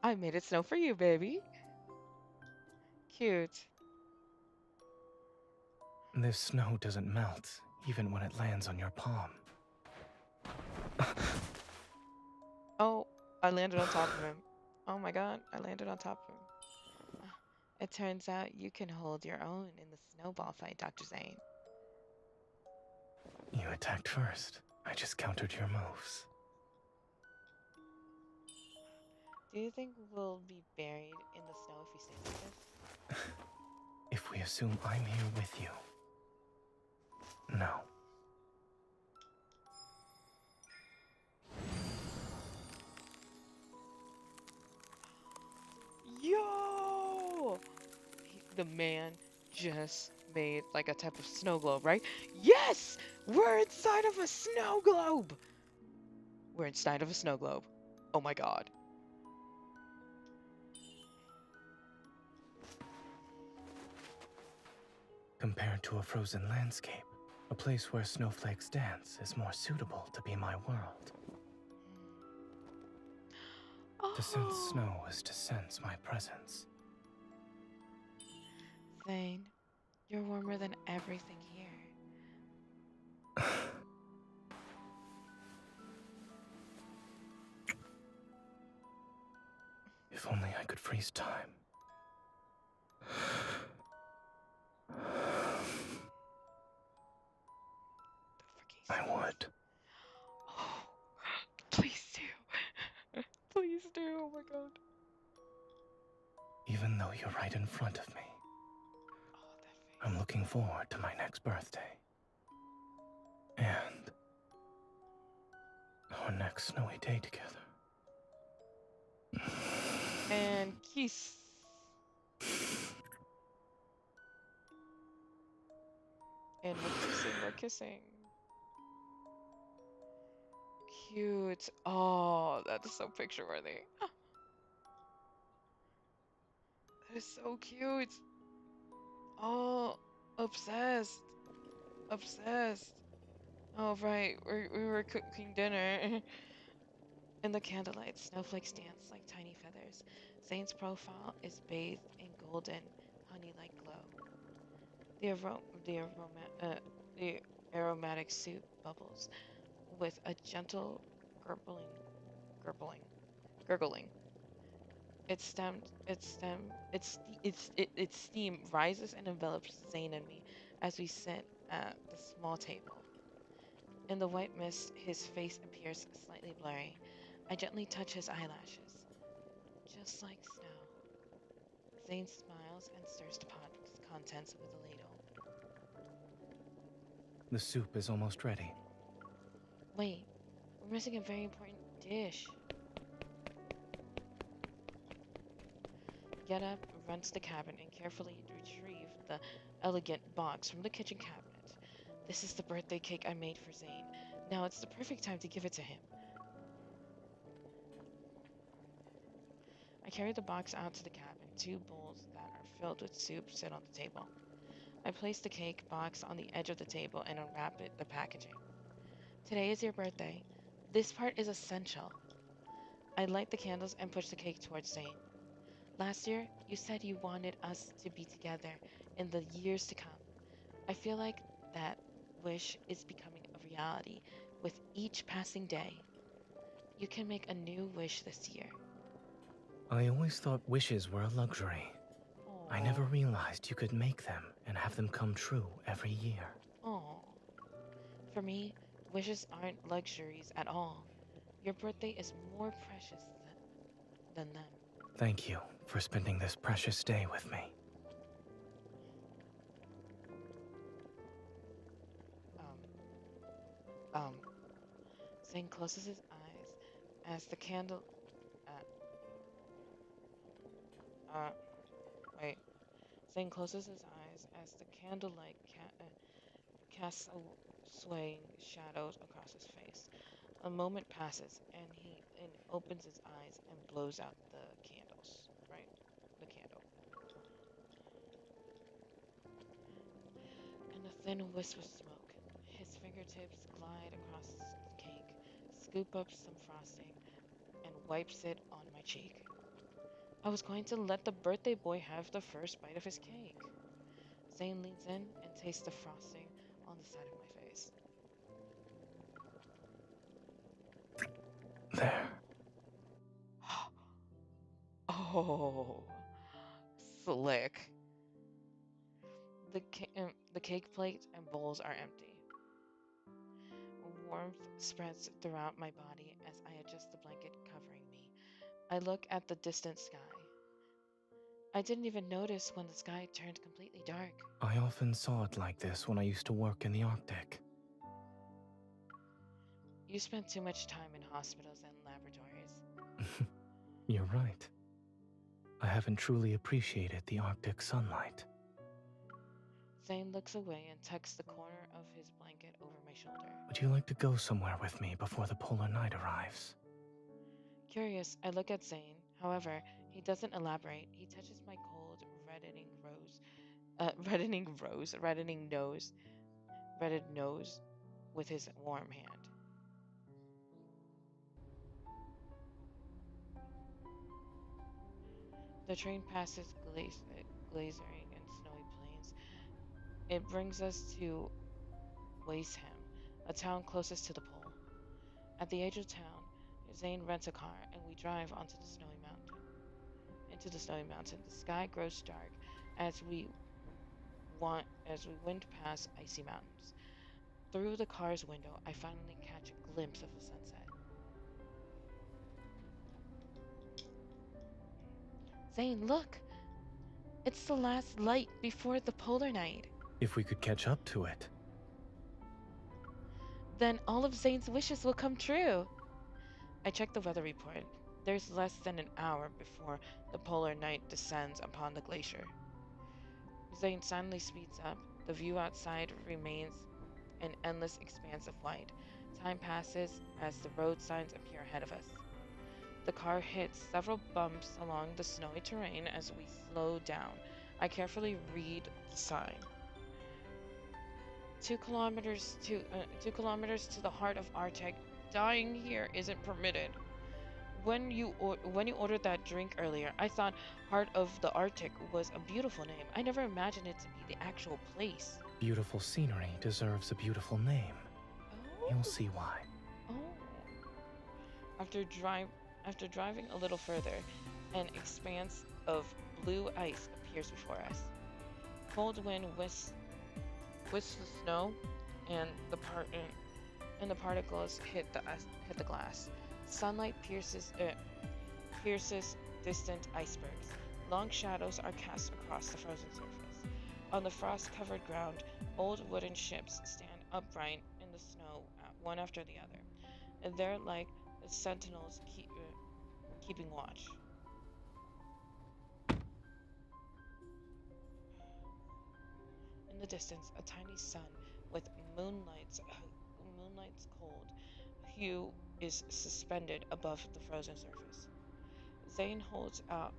I made it snow for you, baby. Cute. This snow doesn't melt, even when it lands on your palm. Oh, I landed on top of him. Oh my god, I landed on top of him. It turns out you can hold your own in the snowball fight, Dr. Zayne. You attacked first. I just countered your moves. Do you think we'll be buried in the snow if we stay like this? If we assume I'm here with you. No. Yo! The man just made like a type of snow globe, right? Yes! We're inside of a snow globe! We're inside of a snow globe. Oh my god. Compared to a frozen landscape, a place where snowflakes dance is more suitable to be my world. To sense Oh! snow is to sense my presence. Zayne, you're warmer than everything here. If only I could freeze time. I would. Oh, please do. Please do. Oh my god. Even though you're right in front of me. Oh, that face. I'm looking forward to my next birthday. And our next snowy day together. And kiss. And we're kissing. Cute. Oh, that is so picture worthy. That is so cute. Oh, obsessed. Obsessed. Oh, right. We were cooking dinner. In the candlelight, snowflakes dance like tiny feathers. Zayne's profile is bathed in golden, honey-like glow. The aromatic soup bubbles with a gentle gurgling, gurgling. Its steam rises and envelops Zayne and me as we sit at the small table. In the white mist, his face appears slightly blurry. I gently touch his eyelashes, just like snow. Zane smiles and stirs the pot's contents with a ladle. The soup is almost ready. Wait, we're missing a very important dish. Get up, run to the cabin, and carefully retrieve the elegant box from the kitchen cabinet. This is the birthday cake I made for Zane. Now it's the perfect time to give it to him. I carry the box out to the cabin. 2 bowls that are filled with soup sit on the table. I place the cake box on the edge of the table and unwrap the packaging. Today is your birthday. This part is essential. I light the candles and push the cake towards Zane. Last year, you said you wanted us to be together in the years to come. I feel like that wish is becoming a reality with each passing day. You can make a new wish this year. I always thought wishes were a luxury. I never realized you could make them and have them come true every year. Oh. For me, wishes aren't luxuries at all. Your birthday is more precious than them. Thank you for spending this precious day with me. Zane closes his eyes as the candle. Wait. Zane closes his eyes as the candlelight casts swaying shadows across his face. A moment passes, and he opens his eyes and blows out the candles. Right, the candle. And a thin wisp of smoke. His fingertips glide across the cake, scoop up some frosting, and wipes it on my cheek. I was going to let the birthday boy have the first bite of his cake. Zayne leans in and tastes the frosting on the side of my face. There. Oh, slick. The cake plate and bowls are empty. Warmth spreads throughout my body as I adjust the blanket covering me. I look at the distant sky. I didn't even notice when the sky turned completely dark. I often saw it like this when I used to work in the Arctic. You spent too much time in hospitals and laboratories. You're right. I haven't truly appreciated the Arctic sunlight. Zayne looks away and tucks the corner of his blanket over my shoulder. Would you like to go somewhere with me before the polar night arrives? Curious, I look at Zayne. However, he doesn't elaborate. He touches my cold, reddened nose with his warm hand. The train passes glaciering and snowy plains. It brings us to Washam, a town closest to the pole. At the edge of town, Zayne rents a car and we drive onto the snowy mountain. Into the snowy mountain, the sky grows dark as we wind past icy mountains. Through the car's window, I finally catch a glimpse of the sunset. Zayne, look! It's the last light before the polar night. If we could catch up to it. Then all of Zayne's wishes will come true. I check the weather report. There's less than an hour before the polar night descends upon the glacier. Zayne suddenly speeds up. The view outside remains an endless expanse of white. Time passes as the road signs appear ahead of us. The car hits several bumps along the snowy terrain as we slow down. I carefully read the sign. 2 kilometers to the heart of Arctic. Dying here isn't permitted. When you ordered that drink earlier, I thought Heart of the Arctic was a beautiful name. I never imagined it to be the actual place. Beautiful scenery deserves a beautiful name. Oh. You'll see why. Oh. After driving a little further, an expanse of blue ice appears before us. Cold wind whisks the snow, and the particles hit the glass. Sunlight pierces distant icebergs. Long shadows are cast across the frozen surface. On the frost-covered ground, old wooden ships stand upright in the snow, one after the other, and they're like sentinels keeping watch. In the distance, a tiny sun with moonlight's cold hue is suspended above the frozen surface. Zayne holds our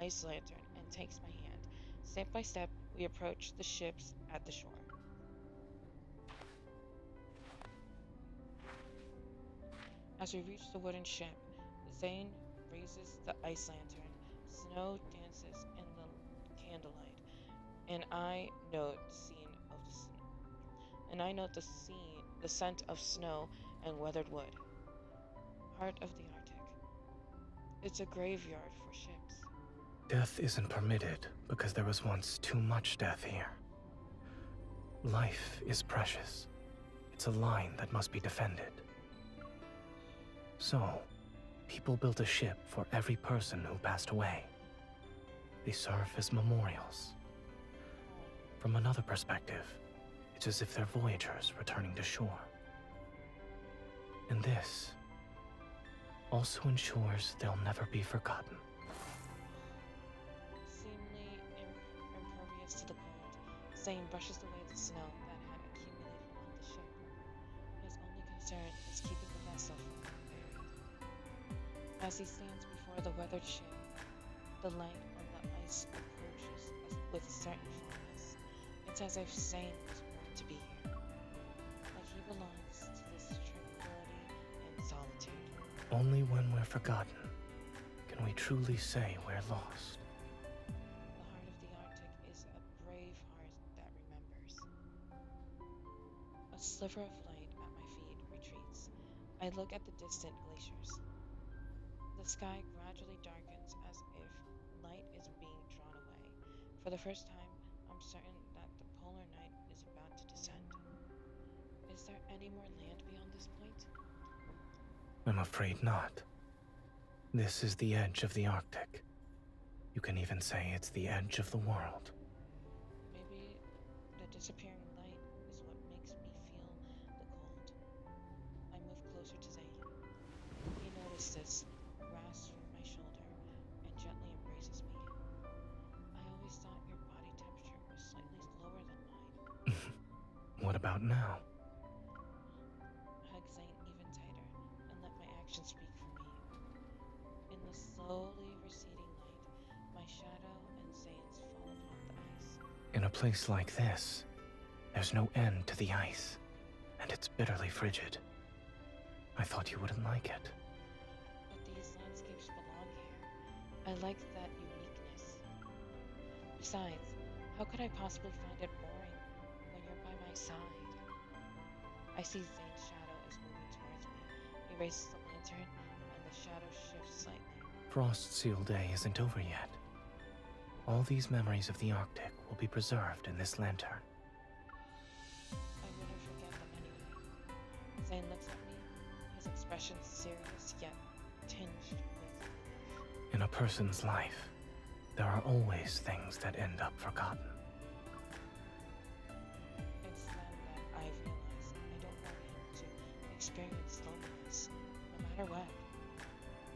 ice lantern and takes my hand. Step by step, we approach the ships at the shore. As we reach the wooden ship, Zayne raises the ice lantern. Snow dances in the candlelight, and I note the scent of snow and weathered wood. Heart of the Arctic. It's a graveyard for ships. Death isn't permitted because there was once too much death here. Life is precious. It's a line that must be defended. So, people built a ship for every person who passed away. They serve as memorials. From another perspective, it's as if they're voyagers returning to shore. And this also ensures they'll never be forgotten. Seemingly impervious to the cold, Zayne brushes away the snow that had accumulated on the ship. His only concern is keeping the vessel from being buried. As he stands before the weathered ship, the light on the ice approaches with certain fondness. It's as if Zayne was born to be here, like he belongs to this tranquility and solitude. Only when we're forgotten can we truly say we're lost. The heart of the Arctic is a brave heart that remembers. A sliver of light at my feet retreats. I look at the distant glaciers. The sky gradually darkens as if light is being drawn away. For the first time, I'm certain that the polar night is about to descend. Is there any more land beyond this point? I'm afraid not. This is the edge of the Arctic. You can even say it's the edge of the world. Maybe the disappearing light is what makes me feel the cold. I move closer to Zayne. He notices, grasps my shoulder, and gently embraces me. I always thought your body temperature was slightly lower than mine. What about now? Hug Zayne even tighter and let my actions speak for me. In the slowly receding light, my shadow and Zayne's fall upon the ice. In a place like this, there's no end to the ice, and it's bitterly frigid. I thought you wouldn't like it. But these landscapes belong here. I like that uniqueness. Besides, how could I possibly find it boring when you're by my side? I see Zane's shadow is moving towards me. He raises the lantern, and the shadow shifts slightly. Frost Seal Day isn't over yet. All these memories of the Arctic will be preserved in this lantern. I wouldn't forget them anyway. Zane looks at me, his expression serious yet tinged with relief. In a person's life, there are always things that end up forgotten. It's then that I realize I don't want him to experience loneliness, no matter what.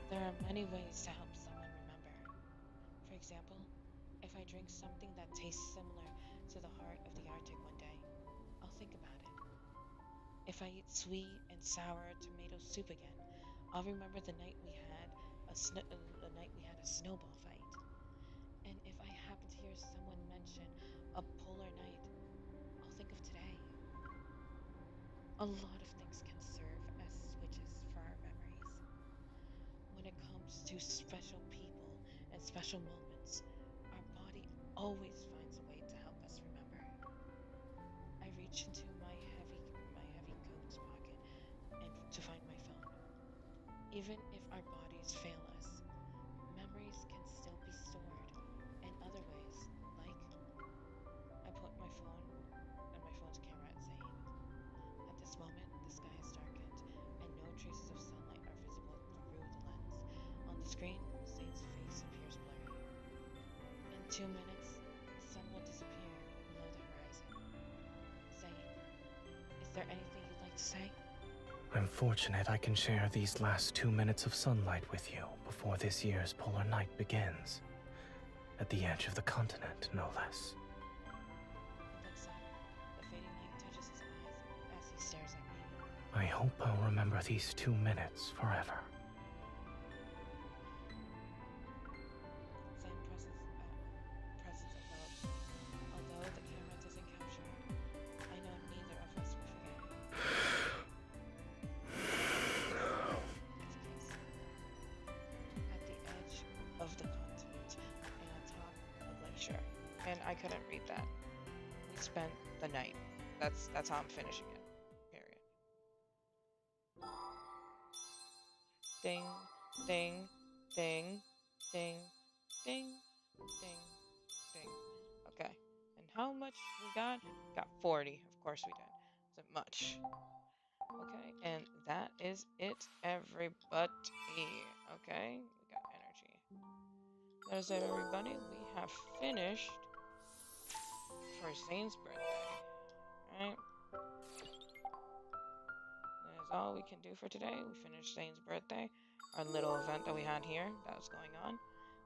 There are many ways to help someone remember. For example, if I drink something that tastes similar to the heart of the Arctic one day, I'll think about it. If I eat sweet and sour tomato soup again, I'll remember the night we had a snowball fight. And if I happen to hear someone mention a polar night, I'll think of today. A lot of things can serve as switches for our memories. When it comes to special people and special moments, our body always finds a way to help us remember. I reach into my heavy coat's pocket and to find my phone. Even if our bodies fail us, memories can still be stored in other ways, like I put my phone and my phone's camera at Zane. At this moment, the sky has darkened and no traces of sunlight are visible through the lens. On the screen, Zane's face appears blurry. In 2 minutes, the sun will disappear below the horizon. Zane, is there anything you'd like to say? I'm fortunate I can share these last 2 minutes of sunlight with you before this year's polar night begins. At the edge of the continent, no less. And then suddenly, the fading light touches his eyes as he stares at me. I hope I'll remember these 2 minutes forever. Same presence envelops me. Although the camera doesn't capture it, I know neither of us will forget it. It's at the edge of the continent and on top of a glacier. And I couldn't read that. We spent the night. That's how I'm finishing it. Period. Ding, ding, ding, ding, ding, ding, ding. Okay. And how much we got? Got 40. Of course we did. Isn't much. Okay, and that is it, everybody. Okay, we got energy. That is it, everybody. We have finished for Zane's birthday. Right? That is all we can do for today. We finished Zane's birthday. Our little event that we had here that was going on.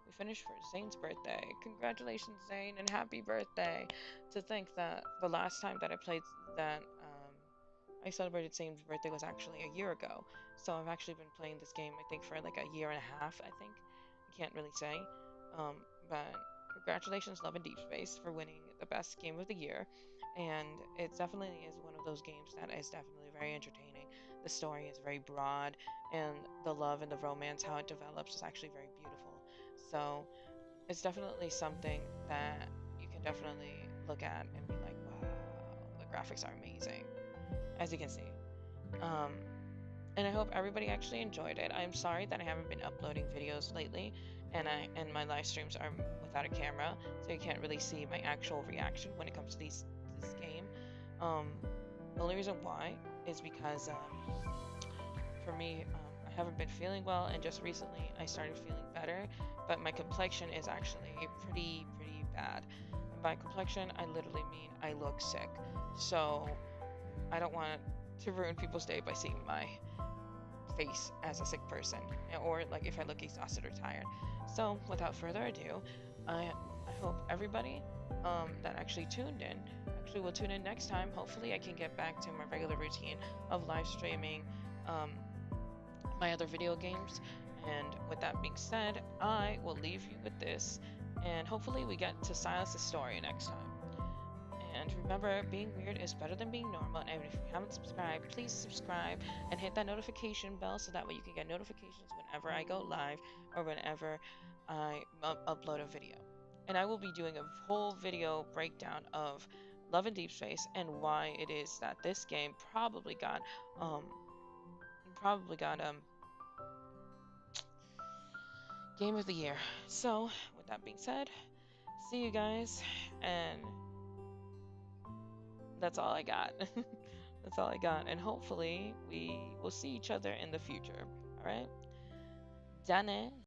We finished for Zane's birthday. Congratulations, Zane, and happy birthday. To think that the last time that I played that I celebrated Zane's birthday was actually a year ago. So I've actually been playing this game, I think, for like a year and a half, I think. I can't really say. But congratulations, Love and Deepspace, for winning the best game of the year. And it definitely is one of those games that is definitely very entertaining. The story is very broad, and the love and the romance, how it develops, is actually very beautiful. So it's definitely something that you can definitely look at and be like, wow, the graphics are amazing, as you can see. Um, and I hope everybody actually enjoyed it. I'm sorry that I haven't been uploading videos lately, and my live streams are without a camera, so you can't really see my actual reaction when it comes to this game. The only reason why is because for me, I haven't been feeling well, and just recently I started feeling better, but my complexion is actually pretty bad. And by complexion, I literally mean I look sick. So I don't want to ruin people's day by seeing my face as a sick person, or like if I look exhausted or tired. So without further ado, I hope everybody that actually tuned in actually will tune in next time. Hopefully I can get back to my regular routine of live streaming um, my other video games. And with that being said, I will leave you with this, and hopefully we get to Silas's story next time. And remember, being weird is better than being normal. And if you haven't subscribed, please subscribe and hit that notification bell so that way you can get notifications whenever I go live or whenever I upload a video. And I will be doing a whole video breakdown of Love and Deepspace and why it is that this game probably got Game of the Year. So, with that being said, see you guys, and that's all I got. That's all I got. And hopefully we will see each other in the future. All right? Done it.